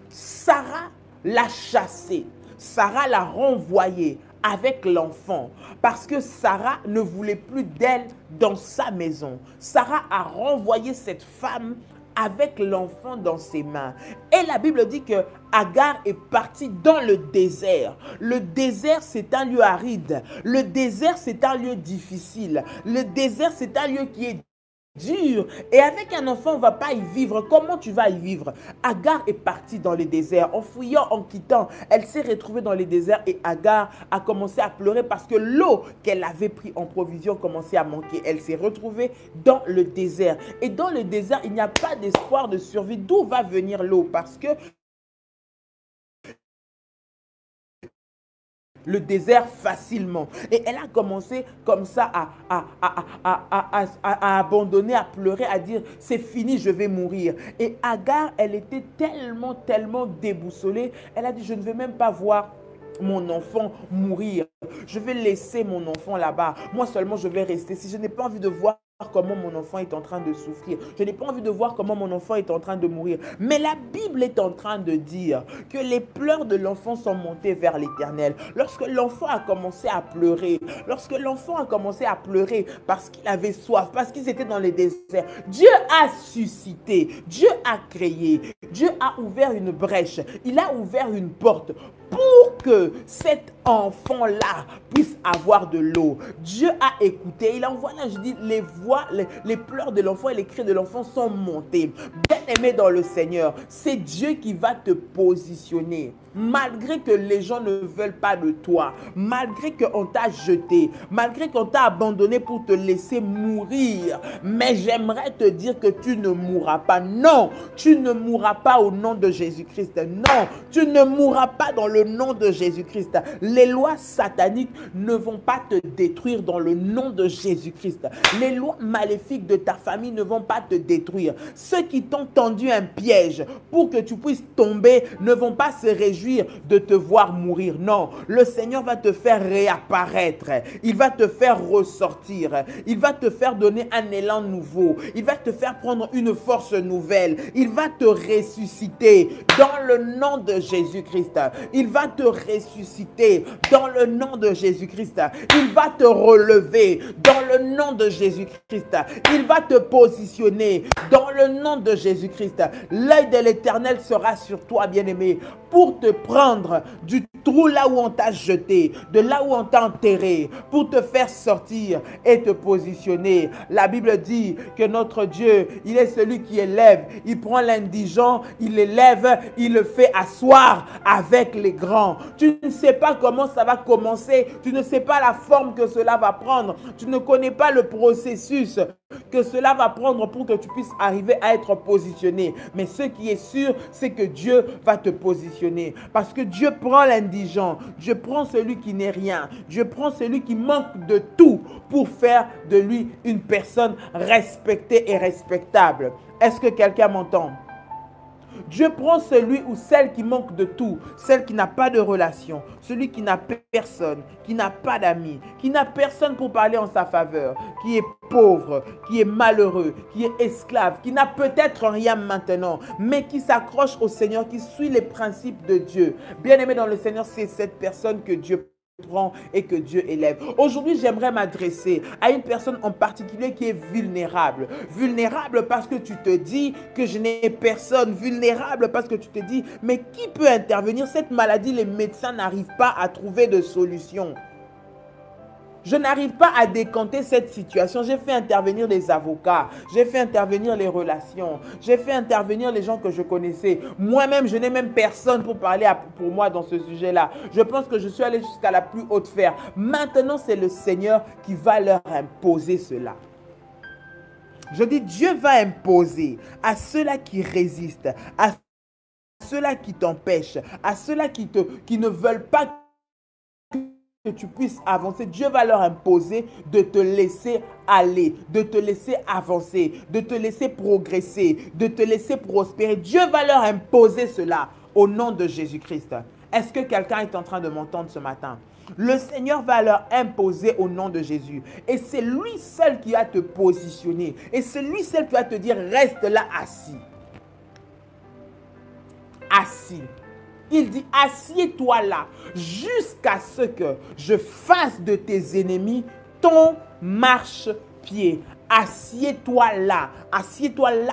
Sarah l'a chassé, Sarah l'a renvoyé avec l'enfant, parce que Sarah ne voulait plus d'elle dans sa maison. Sarah a renvoyé cette femme avec l'enfant dans ses mains. Et la Bible dit que Agar est partie dans le désert. Le désert, c'est un lieu aride. Le désert, c'est un lieu difficile. Le désert, c'est un lieu qui est dur. Et avec un enfant, on ne va pas y vivre. Comment tu vas y vivre? Agar est partie dans le désert. En fouillant, en quittant, elle s'est retrouvée dans le désert et Agar a commencé à pleurer parce que l'eau qu'elle avait pris en provision commençait à manquer. Elle s'est retrouvée dans le désert. Et dans le désert, il n'y a pas d'espoir de survie. D'où va venir l'eau? Parce que le désert facilement. Et elle a commencé comme ça à abandonner, à pleurer, à dire c'est fini, je vais mourir. Et Agar, elle était tellement déboussolée. Elle a dit je ne vais même pas voir mon enfant mourir. Je vais laisser mon enfant là-bas. Moi seulement je vais rester. Si je n'ai pas envie de voir comment mon enfant est en train de souffrir. Je n'ai pas envie de voir comment mon enfant est en train de mourir. Mais la Bible est en train de dire que les pleurs de l'enfant sont montés vers l'Éternel. Lorsque l'enfant a commencé à pleurer, parce qu'il avait soif, parce qu'ils étaient dans les déserts, Dieu a suscité, Dieu a créé, Dieu a ouvert une brèche, il a ouvert une porte pour que cet enfant-là puisse avoir de l'eau. Dieu a écouté. Il envoie là, je dis, les voix, les pleurs de l'enfant et les cris de l'enfant sont montés. Bien-aimé dans le Seigneur, c'est Dieu qui va te positionner. Malgré que les gens ne veulent pas de toi, malgré qu'on t'a jeté, malgré qu'on t'a abandonné pour te laisser mourir, mais j'aimerais te dire que tu ne mourras pas. Non, tu ne mourras pas au nom de Jésus-Christ. Non, tu ne mourras pas dans le nom de Jésus-Christ. Les lois sataniques ne vont pas te détruire dans le nom de Jésus-Christ. Les lois maléfiques de ta famille ne vont pas te détruire. Ceux qui t'ont tendu un piège pour que tu puisses tomber ne vont pas se réjouir de te voir mourir. Non, le Seigneur va te faire réapparaître. Il va te faire ressortir. Il va te faire donner un élan nouveau. Il va te faire prendre une force nouvelle. Il va te ressusciter dans le nom de Jésus-Christ. Il va te ressusciter dans le nom de Jésus-Christ. Il va te relever dans le nom de Jésus-Christ. Il va te positionner dans le nom de Jésus-Christ. L'œil de l'Éternel sera sur toi, bien-aimé, pour te prendre du trou là où on t'a jeté, de là où on t'a enterré, pour te faire sortir et te positionner. La Bible dit que notre Dieu, il est celui qui élève. Il prend l'indigent, il l'élève, il le fait asseoir avec les grands. Tu ne sais pas comment ça va commencer, tu ne sais pas la forme que cela va prendre, tu ne connais pas le processus que cela va prendre pour que tu puisses arriver à être positionné. Mais ce qui est sûr, c'est que Dieu va te positionner. Parce que Dieu prend l'indigent, Dieu prend celui qui n'est rien, Dieu prend celui qui manque de tout pour faire de lui une personne respectée et respectable. Est-ce que quelqu'un m'entend? Dieu prend celui ou celle qui manque de tout, celle qui n'a pas de relation, celui qui n'a personne, qui n'a pas d'amis, qui n'a personne pour parler en sa faveur, qui est pauvre, qui est malheureux, qui est esclave, qui n'a peut-être rien maintenant, mais qui s'accroche au Seigneur, qui suit les principes de Dieu. Bien-aimé dans le Seigneur, c'est cette personne que Dieu prend et que Dieu élève. Aujourd'hui, j'aimerais m'adresser à une personne en particulier qui est vulnérable. Vulnérable parce que tu te dis que je n'ai personne. Vulnérable parce que tu te dis, mais qui peut intervenir? Cette maladie, les médecins n'arrivent pas à trouver de solution. Je n'arrive pas à décanter cette situation. J'ai fait intervenir les avocats. J'ai fait intervenir les relations. J'ai fait intervenir les gens que je connaissais. Moi-même, je n'ai même personne pour parler pour moi dans ce sujet-là. Je pense que je suis allé jusqu'à la plus haute sphère. Maintenant, c'est le Seigneur qui va leur imposer cela. Je dis, Dieu va imposer à ceux-là qui résistent, à ceux-là qui t'empêchent, à ceux-là qui ne veulent pas que tu puisses avancer. Dieu va leur imposer de te laisser aller, de te laisser avancer, de te laisser progresser, de te laisser prospérer. Dieu va leur imposer cela au nom de Jésus-Christ. Est-ce que quelqu'un est en train de m'entendre ce matin? Le Seigneur va leur imposer au nom de Jésus. Et c'est lui seul qui va te positionner. Et c'est lui seul qui va te dire, reste là assis. Assis. Il dit, assieds-toi là jusqu'à ce que je fasse de tes ennemis ton marchepied. Assieds-toi là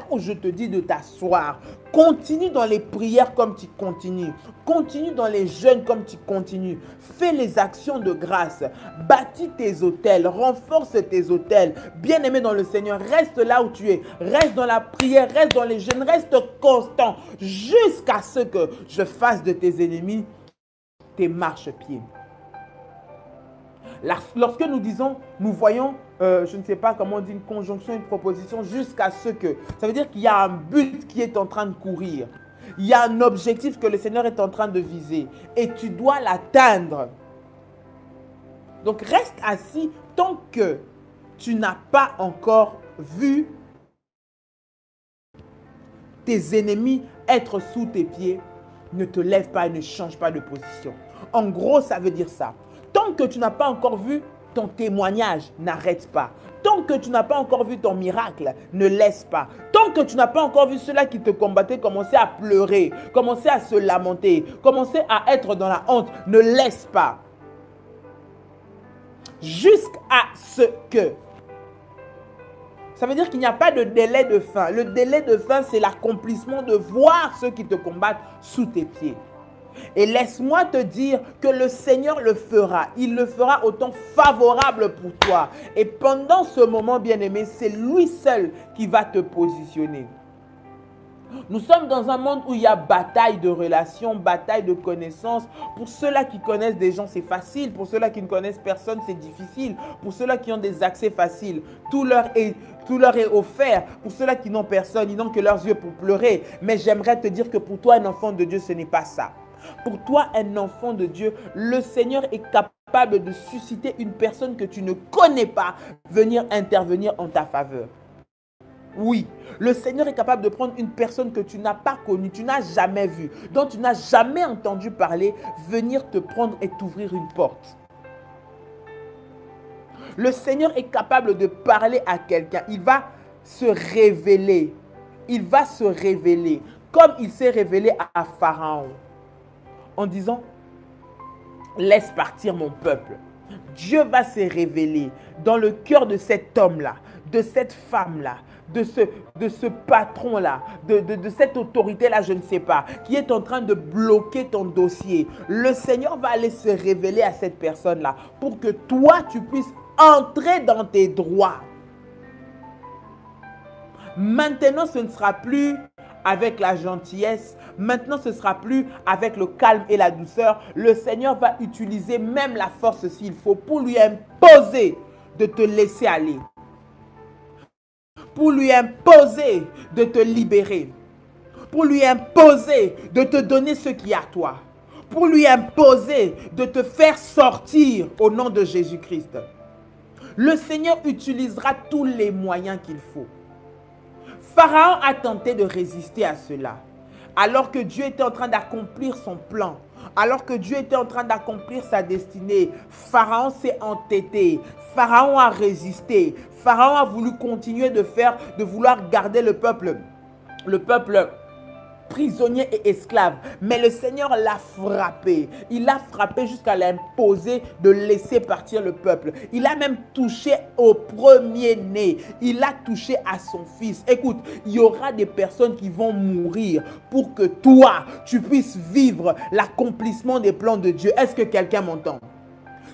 où je te dis de t'asseoir. Continue dans les prières comme tu continues. Continue dans les jeûnes comme tu continues. Fais les actions de grâce. Bâtis tes autels. Renforce tes autels. Bien-aimé dans le Seigneur, reste là où tu es. Reste dans la prière, reste dans les jeûnes, reste constant jusqu'à ce que je fasse de tes ennemis tes marchepieds. Lorsque nous disons, nous voyons, je ne sais pas comment on dit, une conjonction, une proposition, jusqu'à ce que, ça veut dire qu'il y a un but qui est en train de courir. Il y a un objectif que le Seigneur est en train de viser et tu dois l'atteindre. Donc reste assis tant que tu n'as pas encore vu tes ennemis être sous tes pieds. Ne te lève pas et ne change pas de position. En gros, ça veut dire ça. Tant que tu n'as pas encore vu ton témoignage, n'arrête pas. Tant que tu n'as pas encore vu ton miracle, ne laisse pas. Tant que tu n'as pas encore vu ceux-là qui te combattaient commencer à pleurer, commencer à se lamenter, commencer à être dans la honte, ne laisse pas. Jusqu'à ce que. Ça veut dire qu'il n'y a pas de délai de fin. Le délai de fin, c'est l'accomplissement de voir ceux qui te combattent sous tes pieds. Et laisse-moi te dire que le Seigneur le fera. Il le fera au temps favorable pour toi. Et pendant ce moment, bien-aimé, c'est lui seul qui va te positionner. Nous sommes dans un monde où il y a bataille de relations, bataille de connaissances. Pour ceux-là qui connaissent des gens, c'est facile. Pour ceux-là qui ne connaissent personne, c'est difficile. Pour ceux-là qui ont des accès faciles, tout leur est offert. Pour ceux-là qui n'ont personne, ils n'ont que leurs yeux pour pleurer. Mais j'aimerais te dire que pour toi, un enfant de Dieu, ce n'est pas ça. Pour toi, un enfant de Dieu, le Seigneur est capable de susciter une personne que tu ne connais pas, venir intervenir en ta faveur. Oui, le Seigneur est capable de prendre une personne que tu n'as pas connue, tu n'as jamais vue, dont tu n'as jamais entendu parler, venir te prendre et t'ouvrir une porte. Le Seigneur est capable de parler à quelqu'un. Il va se révéler. Il va se révéler comme il s'est révélé à Pharaon en disant « Laisse partir mon peuple ». Dieu va se révéler dans le cœur de cet homme-là, de cette femme-là, de ce patron-là, de cette autorité-là, je ne sais pas, qui est en train de bloquer ton dossier. Le Seigneur va aller se révéler à cette personne-là pour que toi, tu puisses entrer dans tes droits. Maintenant, ce ne sera plus avec la gentillesse. Maintenant, ce ne sera plus avec le calme et la douceur. Le Seigneur va utiliser même la force s'il faut pour lui imposer de te laisser aller. Pour lui imposer de te libérer. Pour lui imposer de te donner ce qui est à toi. Pour lui imposer de te faire sortir au nom de Jésus-Christ. Le Seigneur utilisera tous les moyens qu'il faut. Pharaon a tenté de résister à cela. Alors que Dieu était en train d'accomplir son plan, alors que Dieu était en train d'accomplir sa destinée, Pharaon s'est entêté, Pharaon a résisté, Pharaon a voulu continuer de vouloir garder le peuple prisonnier et esclave. Mais le Seigneur l'a frappé. Il l'a frappé jusqu'à l'imposer de laisser partir le peuple. Il a même touché au premier-né. Il a touché à son fils. Écoute, il y aura des personnes qui vont mourir pour que toi, tu puisses vivre l'accomplissement des plans de Dieu. Est-ce que quelqu'un m'entend?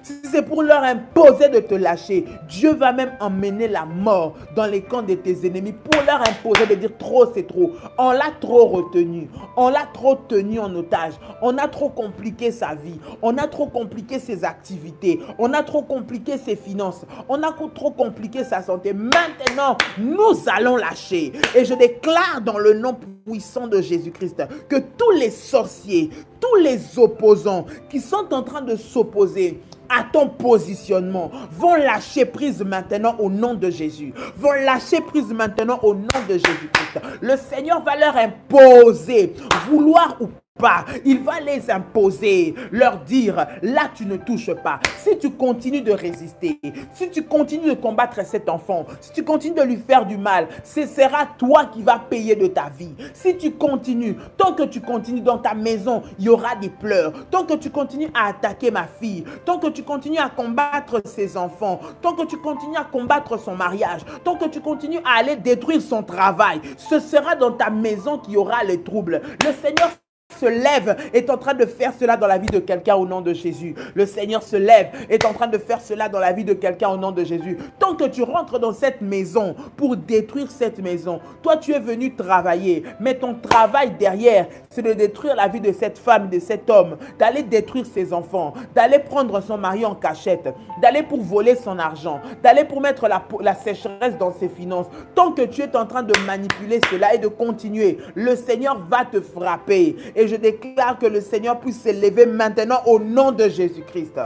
Si c'est pour leur imposer de te lâcher, Dieu va même emmener la mort dans les camps de tes ennemis pour leur imposer de dire trop c'est trop. On l'a trop retenu, on l'a trop tenu en otage, on a trop compliqué sa vie, on a trop compliqué ses activités, on a trop compliqué ses finances, on a trop compliqué sa santé. Maintenant, nous allons lâcher. Et je déclare dans le nom puissant de Jésus-Christ que tous les sorciers, tous les opposants qui sont en train de s'opposer à ton positionnement vont lâcher prise maintenant au nom de Jésus. Vont lâcher prise maintenant au nom de Jésus-Christ. Le Seigneur va leur imposer, vouloir ou pas, il va les imposer, leur dire, là tu ne touches pas. Si tu continues de résister, si tu continues de combattre cet enfant, si tu continues de lui faire du mal, ce sera toi qui vas payer de ta vie. Si tu continues, tant que tu continues dans ta maison, il y aura des pleurs. Tant que tu continues à attaquer ma fille, tant que tu continues à combattre ses enfants, tant que tu continues à combattre son mariage, tant que tu continues à aller détruire son travail, ce sera dans ta maison qu'il y aura les troubles. Le Seigneur se lève, est en train de faire cela dans la vie de quelqu'un au nom de Jésus. Le Seigneur se lève, est en train de faire cela dans la vie de quelqu'un au nom de Jésus. Tant que tu rentres dans cette maison pour détruire cette maison, toi tu es venu travailler, mais ton travail derrière, c'est de détruire la vie de cette femme, de cet homme, d'aller détruire ses enfants, d'aller prendre son mari en cachette, d'aller pour voler son argent, d'aller pour mettre la sécheresse dans ses finances. Tant que tu es en train de manipuler cela et de continuer, le Seigneur va te frapper. Et je déclare que le Seigneur puisse s'élever maintenant au nom de Jésus-Christ.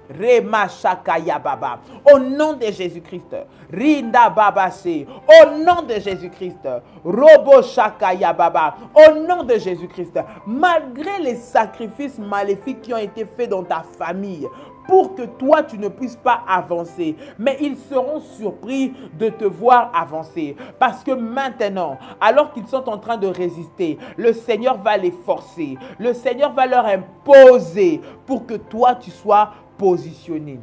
Rema Shakaya Baba. Au nom de Jésus-Christ. Rinda Babase. Au nom de Jésus-Christ. Robo Shakaya Baba. Au nom de Jésus-Christ. Malgré les sacrifices maléfiques qui ont été faits dans ta famille, pour que toi, tu ne puisses pas avancer. Mais ils seront surpris de te voir avancer. Parce que maintenant, alors qu'ils sont en train de résister, le Seigneur va les forcer. Le Seigneur va leur imposer pour que toi, tu sois positionné.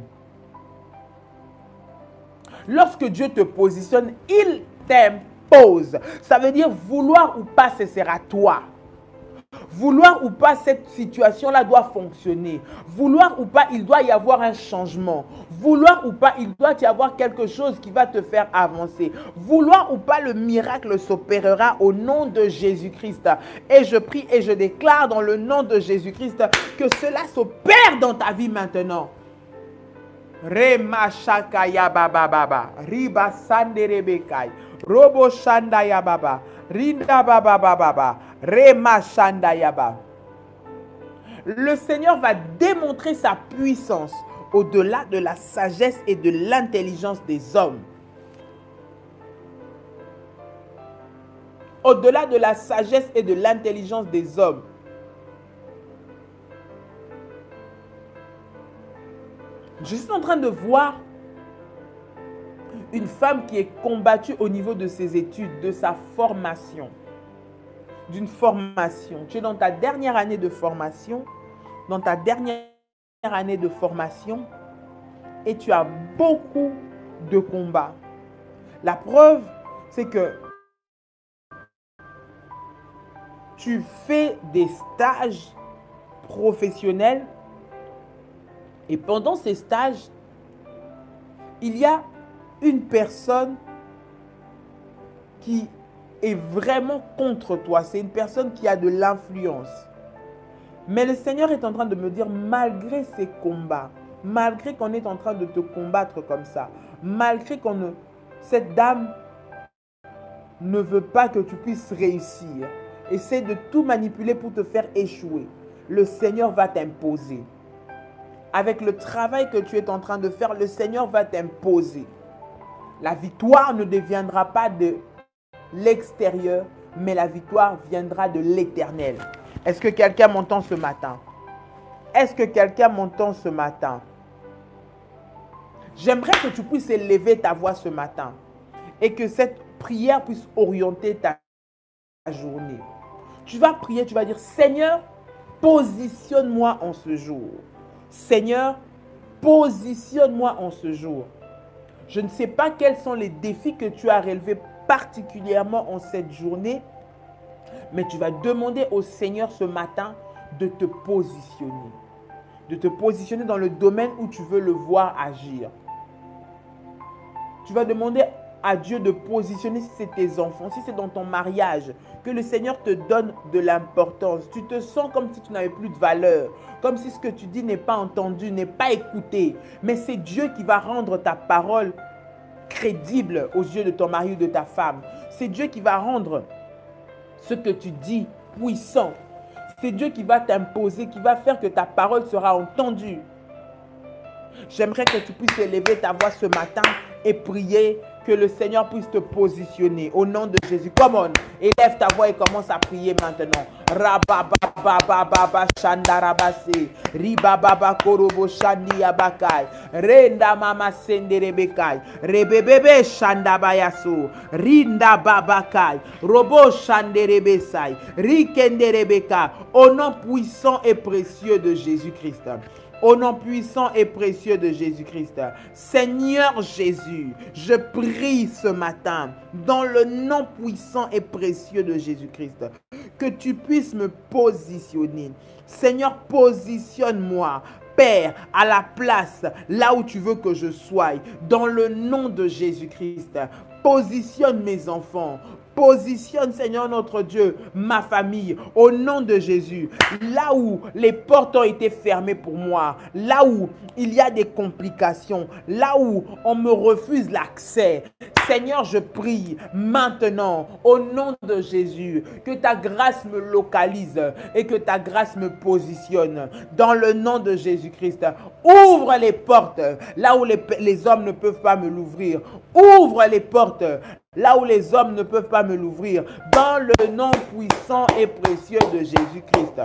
Lorsque Dieu te positionne, il t'impose. Ça veut dire vouloir ou pas, ce sera toi. Vouloir ou pas, cette situation-là doit fonctionner. Vouloir ou pas, il doit y avoir un changement. Vouloir ou pas, il doit y avoir quelque chose qui va te faire avancer. Vouloir ou pas, le miracle s'opérera au nom de Jésus-Christ. Et je prie et je déclare dans le nom de Jésus-Christ que cela s'opère dans ta vie maintenant. Rema shakaya baba baba, riba sanderebekai, robo shandaya baba, rinda baba baba, rema shandaya baba. Le Seigneur va démontrer sa puissance au-delà de la sagesse et de l'intelligence des hommes. Au-delà de la sagesse et de l'intelligence des hommes. Je suis en train de voir une femme qui est combattue au niveau de ses études, de sa formation. D'une formation. Tu es dans ta dernière année de formation. Dans ta dernière année de formation. Et tu as beaucoup de combats. La preuve, c'est que tu fais des stages professionnels. Et pendant ces stages, il y a une personne qui est vraiment contre toi. C'est une personne qui a de l'influence. Mais le Seigneur est en train de me dire, malgré ces combats, malgré qu'on est en train de te combattre comme ça, malgré cette dame ne veut pas que tu puisses réussir, essaie de tout manipuler pour te faire échouer, le Seigneur va t'imposer. Avec le travail que tu es en train de faire, le Seigneur va t'imposer. La victoire ne deviendra pas de l'extérieur, mais la victoire viendra de l'Éternel. Est-ce que quelqu'un m'entend ce matin? Est-ce que quelqu'un m'entend ce matin? J'aimerais que tu puisses élever ta voix ce matin et que cette prière puisse orienter ta journée. Tu vas prier, tu vas dire, Seigneur, positionne-moi en ce jour. Seigneur, positionne-moi en ce jour. Je ne sais pas quels sont les défis que tu as relevés particulièrement en cette journée, mais tu vas demander au Seigneur ce matin de te positionner. De te positionner dans le domaine où tu veux le voir agir. Tu vas demander à Dieu de positionner si c'est tes enfants, si c'est dans ton mariage, que le Seigneur te donne de l'importance. Tu te sens comme si tu n'avais plus de valeur, comme si ce que tu dis n'est pas entendu, n'est pas écouté. Mais c'est Dieu qui va rendre ta parole crédible aux yeux de ton mari ou de ta femme. C'est Dieu qui va rendre ce que tu dis puissant. C'est Dieu qui va t'imposer, qui va faire que ta parole sera entendue. J'aimerais que tu puisses élever ta voix ce matin et prier que le Seigneur puisse te positionner au nom de Jésus. Come on, élève ta voix et commence à prier maintenant. Rabababababa shandarabase, ribababa korobo shandiabakai, renda mama senderebekai, rebebebe shandabayaso, rinda babakai, robo shanderebesai, rikenderebeka, au nom puissant et précieux de Jésus-Christ. Au nom puissant et précieux de Jésus-Christ. Seigneur Jésus, je prie ce matin, dans le nom puissant et précieux de Jésus-Christ, que tu puisses me positionner. Seigneur, positionne-moi, Père, à la place, là où tu veux que je sois, dans le nom de Jésus-Christ. Positionne mes enfants. Positionne, Seigneur notre Dieu, ma famille, au nom de Jésus. Là où les portes ont été fermées pour moi, là où il y a des complications, là où on me refuse l'accès. Seigneur, je prie maintenant, au nom de Jésus, que ta grâce me localise et que ta grâce me positionne. Dans le nom de Jésus-Christ, ouvre les portes là où les hommes ne peuvent pas me l'ouvrir. Ouvre les portes là où les hommes ne peuvent pas me l'ouvrir, dans le nom puissant et précieux de Jésus-Christ.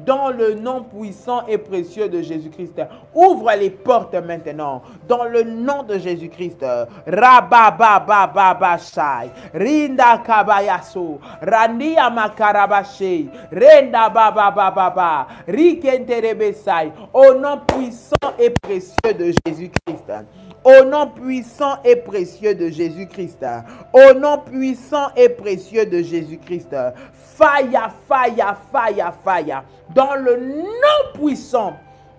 Dans le nom puissant et précieux de Jésus-Christ. Ouvre les portes maintenant. Dans le nom de Jésus-Christ. Rabababababashai. Rinda kabayaso. Randia makarabashei. Renda bababababa. Rikenterebesai. Au nom puissant et précieux de Jésus-Christ. Au nom puissant et précieux de Jésus-Christ. Au nom puissant et précieux de Jésus-Christ. Fire, fire, fire, fire. Dans le nom puissant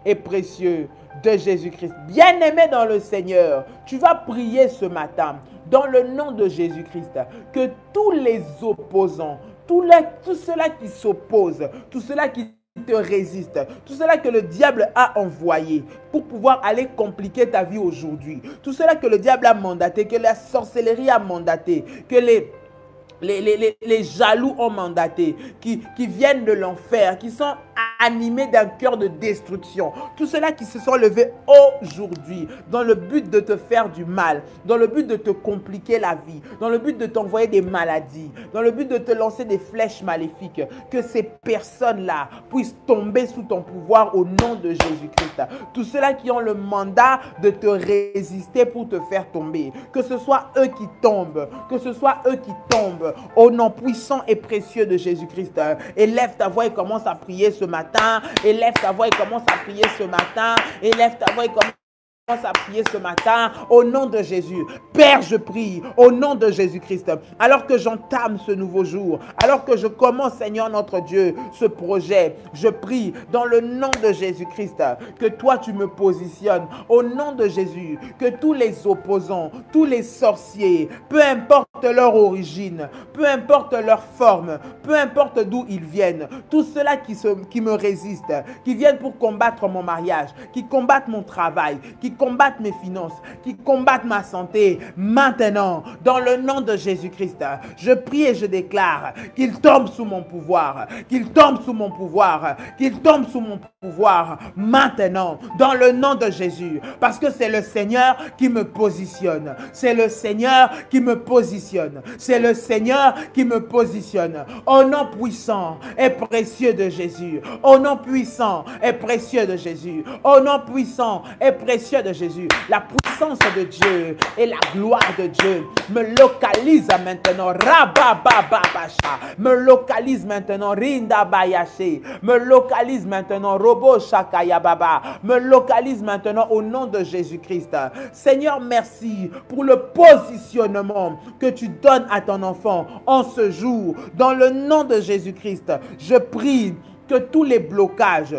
et précieux de Jésus-Christ. Bien-aimé dans le Seigneur, tu vas prier ce matin dans le nom de Jésus-Christ que tous les opposants, tout cela qui s'oppose, tout cela qui te résiste, tout cela que le diable a envoyé pour pouvoir aller compliquer ta vie aujourd'hui, tout cela que le diable a mandaté, que la sorcellerie a mandaté, que les jaloux ont mandaté, qui viennent de l'enfer, qui sont animés d'un cœur de destruction. Tous ceux-là qui se sont levés aujourd'hui dans le but de te faire du mal, dans le but de te compliquer la vie, dans le but de t'envoyer des maladies, dans le but de te lancer des flèches maléfiques, que ces personnes-là puissent tomber sous ton pouvoir au nom de Jésus-Christ. Tous ceux-là qui ont le mandat de te résister pour te faire tomber, que ce soit eux qui tombent, que ce soit eux qui tombent, au nom puissant et précieux de Jésus-Christ. Élève ta voix et commence à prier ce matin. Élève ta voix et commence à prier ce matin. Élève ta voix et commence à prier ce matin au nom de Jésus. Père, je prie au nom de Jésus-Christ. Alors que j'entame ce nouveau jour, alors que je commence, Seigneur notre Dieu, ce projet, je prie dans le nom de Jésus-Christ que toi tu me positionnes au nom de Jésus, que tous les opposants, tous les sorciers, peu importe leur origine, peu importe leur forme, peu importe d'où ils viennent, tous ceux-là qui me résistent, qui viennent pour combattre mon mariage, qui combattent mon travail, qui combattent mes finances, qui combattent ma santé, maintenant, dans le nom de Jésus-Christ, je prie et je déclare qu'ils tombent sous mon pouvoir, qu'ils tombent sous mon pouvoir, qu'ils tombent sous mon pouvoir, maintenant, dans le nom de Jésus, parce que c'est le Seigneur qui me positionne, c'est le Seigneur qui me positionne, c'est le Seigneur qui me positionne, au nom puissant et précieux de Jésus, au nom puissant et précieux de Jésus, au nom puissant et précieux de Jésus. La puissance de Dieu et la gloire de Dieu me localise maintenant. Rababababasha. Me localise maintenant. Rinda Bayashi. Me localise maintenant. Robo Shakaya Baba. Me localise maintenant au nom de Jésus-Christ. Seigneur, merci pour le positionnement que tu donnes à ton enfant en ce jour. Dans le nom de Jésus-Christ, je prie que tous les blocages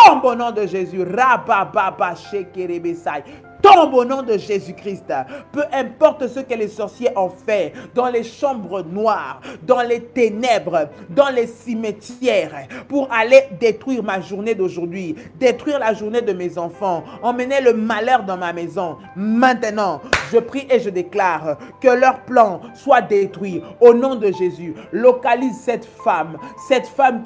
tombe au nom de Jésus. Rabababa shekerebesai. Tombe au nom de Jésus-Christ. Peu importe ce que les sorciers ont fait dans les chambres noires, dans les ténèbres, dans les cimetières, pour aller détruire ma journée d'aujourd'hui, détruire la journée de mes enfants, emmener le malheur dans ma maison. Maintenant, je prie et je déclare que leur plan soit détruit au nom de Jésus. Localise cette femme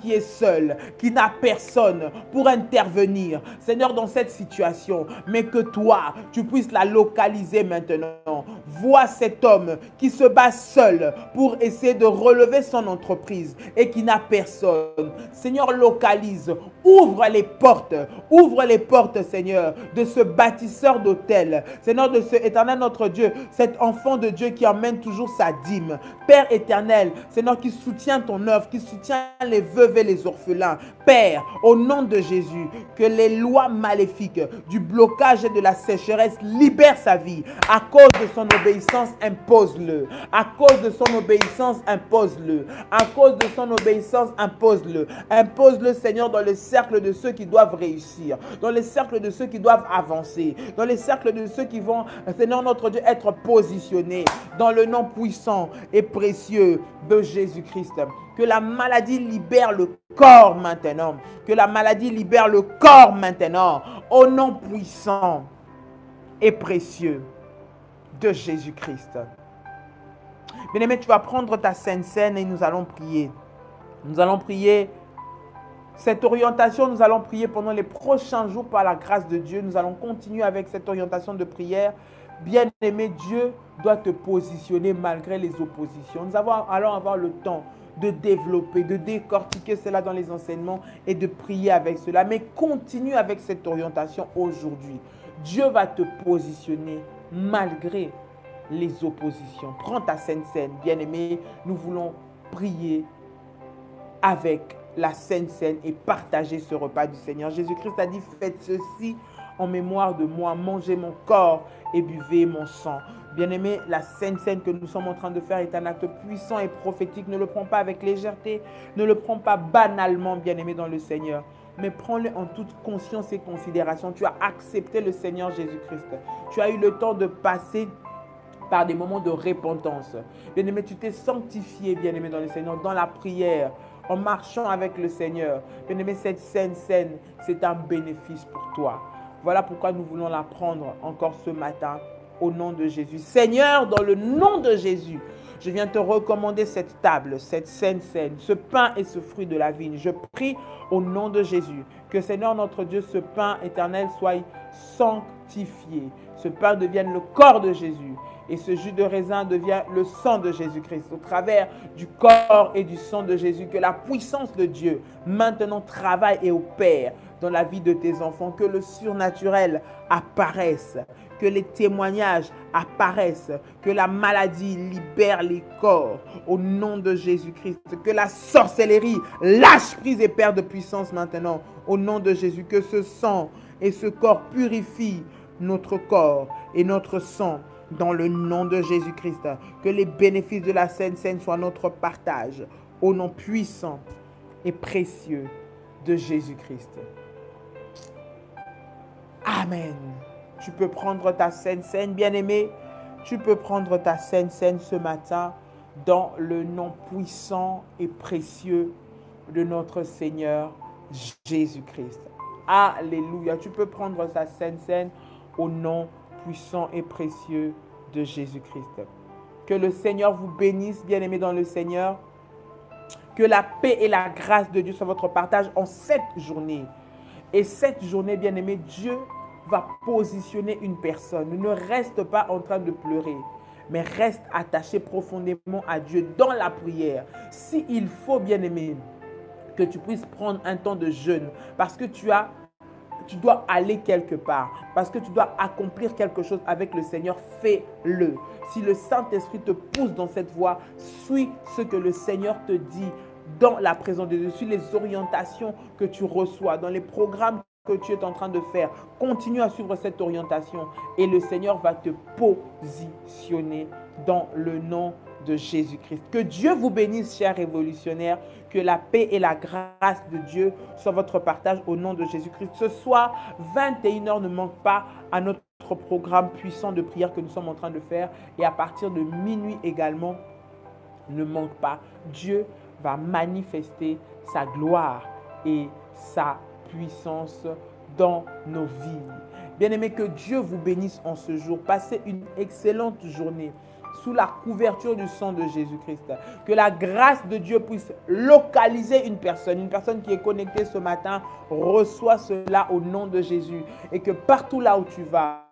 qui est seule, qui n'a personne pour intervenir, Seigneur, dans cette situation, mais que toi, tu puisses la localiser maintenant. Vois cet homme qui se bat seul pour essayer de relever son entreprise et qui n'a personne. Seigneur, localise, ouvre les portes, Seigneur, de ce bâtisseur d'hôtel. Seigneur, de ce éternel notre Dieu, cet enfant de Dieu qui emmène toujours sa dîme. Père éternel, Seigneur, qui soutient ton œuvre, qui soutient les veuves et les orphelins. Père, au nom de Jésus, que les lois maléfiques du blocage et de la sécheresse libère sa vie. À cause de son obéissance, impose-le. À cause de son obéissance, impose-le. À cause de son obéissance, impose-le. Impose-le, Seigneur, dans le cercle de ceux qui doivent réussir, dans le cercle de ceux qui doivent avancer, dans les cercles de ceux qui vont, Seigneur notre Dieu, être positionnés dans le nom puissant et précieux de Jésus-Christ. Que la maladie libère le corps maintenant. Que la maladie libère le corps maintenant. Au nom puissant et précieux de Jésus-Christ. Bien-aimé, tu vas prendre ta sainte scène et nous allons prier. Nous allons prier cette orientation. Nous allons prier pendant les prochains jours par la grâce de Dieu. Nous allons continuer avec cette orientation de prière. Bien-aimé, Dieu doit te positionner malgré les oppositions. Nous allons avoir le temps de développer, de décortiquer cela dans les enseignements et de prier avec cela. Mais continue avec cette orientation aujourd'hui. Dieu va te positionner malgré les oppositions. Prends ta sainte scène, bien-aimé. Nous voulons prier avec la Sainte Seine et partager ce repas du Seigneur. Jésus-Christ a dit, faites ceci en mémoire de moi, mangez mon corps et buvez mon sang. Bien-aimé, la Sainte Seine que nous sommes en train de faire est un acte puissant et prophétique. Ne le prends pas avec légèreté, ne le prends pas banalement, bien-aimé dans le Seigneur, mais prends-le en toute conscience et considération. Tu as accepté le Seigneur Jésus-Christ. Tu as eu le temps de passer par des moments de repentance. Bien-aimé, tu t'es sanctifié, bien-aimé dans le Seigneur, dans la prière, en marchant avec le Seigneur. Bien-aimé, cette Sainte Seine, c'est un bénéfice pour toi. Voilà pourquoi nous voulons la prendre encore ce matin au nom de Jésus. Seigneur, dans le nom de Jésus, je viens te recommander cette table, cette Sainte Seine, ce pain et ce fruit de la vigne. Je prie au nom de Jésus que, Seigneur notre Dieu, ce pain éternel soit sanctifié. Ce pain devienne le corps de Jésus et ce jus de raisin devient le sang de Jésus-Christ. Au travers du corps et du sang de Jésus, que la puissance de Dieu maintenant travaille et opère dans la vie de tes enfants, que le surnaturel apparaisse, que les témoignages apparaissent, que la maladie libère les corps au nom de Jésus-Christ, que la sorcellerie lâche prise et perd de puissance maintenant au nom de Jésus, que ce sang et ce corps purifient notre corps et notre sang dans le nom de Jésus-Christ, que les bénéfices de la Sainte Seine soient notre partage au nom puissant et précieux de Jésus-Christ. Amen. Tu peux prendre ta Sainte Seine, bien-aimé. Tu peux prendre ta Sainte Seine ce matin dans le nom puissant et précieux de notre Seigneur Jésus-Christ. Alléluia. Tu peux prendre ta Sainte Seine au nom puissant et précieux de Jésus-Christ. Que le Seigneur vous bénisse, bien-aimé dans le Seigneur. Que la paix et la grâce de Dieu soient votre partage en cette journée. Et cette journée, bien-aimé, Dieu va positionner une personne. Ne reste pas en train de pleurer, mais reste attaché profondément à Dieu dans la prière. S'il faut, bien-aimé, que tu puisses prendre un temps de jeûne parce que tu dois aller quelque part, parce que tu dois accomplir quelque chose avec le Seigneur, fais-le. Si le Saint-Esprit te pousse dans cette voie, suis ce que le Seigneur te dit dans la présence de Dieu, suis les orientations que tu reçois, dans les programmes que tu es en train de faire. Continue à suivre cette orientation et le Seigneur va te positionner dans le nom de Jésus-Christ. Que Dieu vous bénisse, chers révolutionnaires. Que la paix et la grâce de Dieu soient votre partage au nom de Jésus-Christ. Ce soir, 21h, ne manque pas à notre programme puissant de prière que nous sommes en train de faire. Et à partir de minuit également, ne manque pas. Dieu va manifester sa gloire et sa puissance dans nos vies. Bien-aimés, que Dieu vous bénisse en ce jour. Passez une excellente journée sous la couverture du sang de Jésus-Christ. Que la grâce de Dieu puisse localiser une personne qui est connectée ce matin, reçoit cela au nom de Jésus. Et que partout là où tu vas,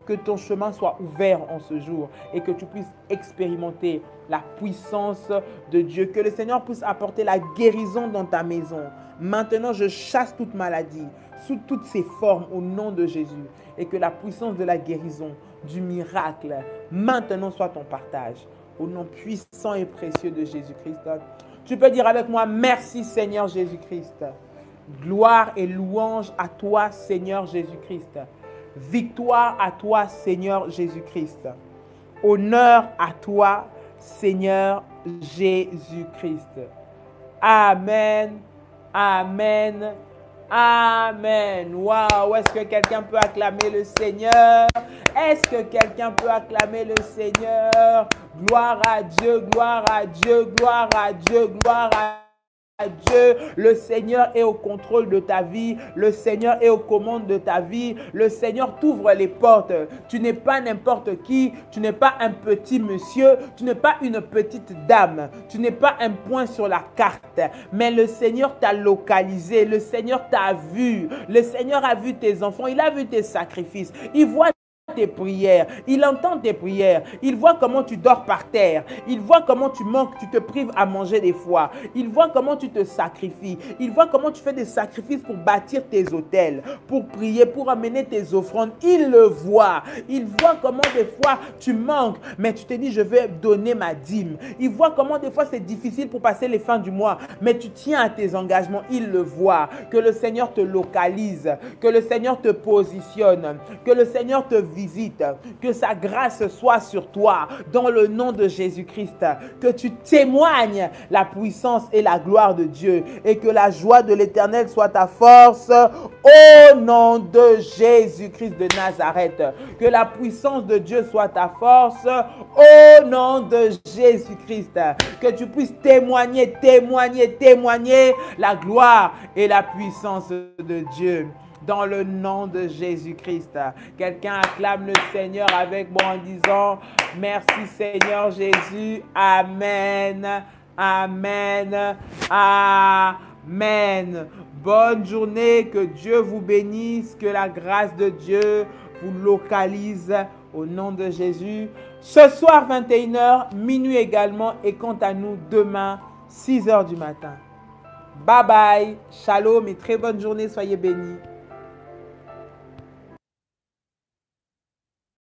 que ton chemin soit ouvert en ce jour et que tu puisses expérimenter la puissance de Dieu. Que le Seigneur puisse apporter la guérison dans ta maison. Maintenant, je chasse toute maladie sous toutes ses formes au nom de Jésus. Et que la puissance de la guérison, du miracle, maintenant soit ton partage. Au nom puissant et précieux de Jésus-Christ. Tu peux dire avec moi, merci Seigneur Jésus-Christ. Gloire et louange à toi Seigneur Jésus-Christ. Victoire à toi Seigneur Jésus-Christ. Honneur à toi Seigneur Jésus-Christ. Amen. Amen. Amen. Waouh, est-ce que quelqu'un peut acclamer le Seigneur? Est-ce que quelqu'un peut acclamer le Seigneur? Gloire à Dieu, gloire à Dieu, gloire à Dieu, gloire à Dieu. Le Seigneur est au contrôle de ta vie. Le Seigneur est aux commandes de ta vie. Le Seigneur t'ouvre les portes. Tu n'es pas n'importe qui. Tu n'es pas un petit monsieur. Tu n'es pas une petite dame. Tu n'es pas un point sur la carte. Mais le Seigneur t'a localisé. Le Seigneur t'a vu. Le Seigneur a vu tes enfants. Il a vu tes sacrifices. Il voit tes prières, il entend tes prières, il voit comment tu dors par terre, il voit comment tu manques, tu te prives à manger des fois, il voit comment tu te sacrifies, il voit comment tu fais des sacrifices pour bâtir tes autels, pour prier, pour amener tes offrandes, il le voit, il voit comment des fois tu manques, mais tu te dis je vais donner ma dîme, il voit comment des fois c'est difficile pour passer les fins du mois, mais tu tiens à tes engagements, il le voit, que le Seigneur te localise, que le Seigneur te positionne, que le Seigneur te visite, que sa grâce soit sur toi, dans le nom de Jésus-Christ, que tu témoignes la puissance et la gloire de Dieu et que la joie de l'Éternel soit ta force au nom de Jésus-Christ de Nazareth, que la puissance de Dieu soit ta force au nom de Jésus-Christ, que tu puisses témoigner la gloire et la puissance de Dieu. Dans le nom de Jésus-Christ. Quelqu'un acclame le Seigneur avec moi en disant merci Seigneur Jésus. Amen. Amen. Amen. Bonne journée. Que Dieu vous bénisse. Que la grâce de Dieu vous localise au nom de Jésus. Ce soir 21h, minuit également. Et quant à nous, demain 6h du matin. Bye bye. Shalom et très bonne journée. Soyez bénis.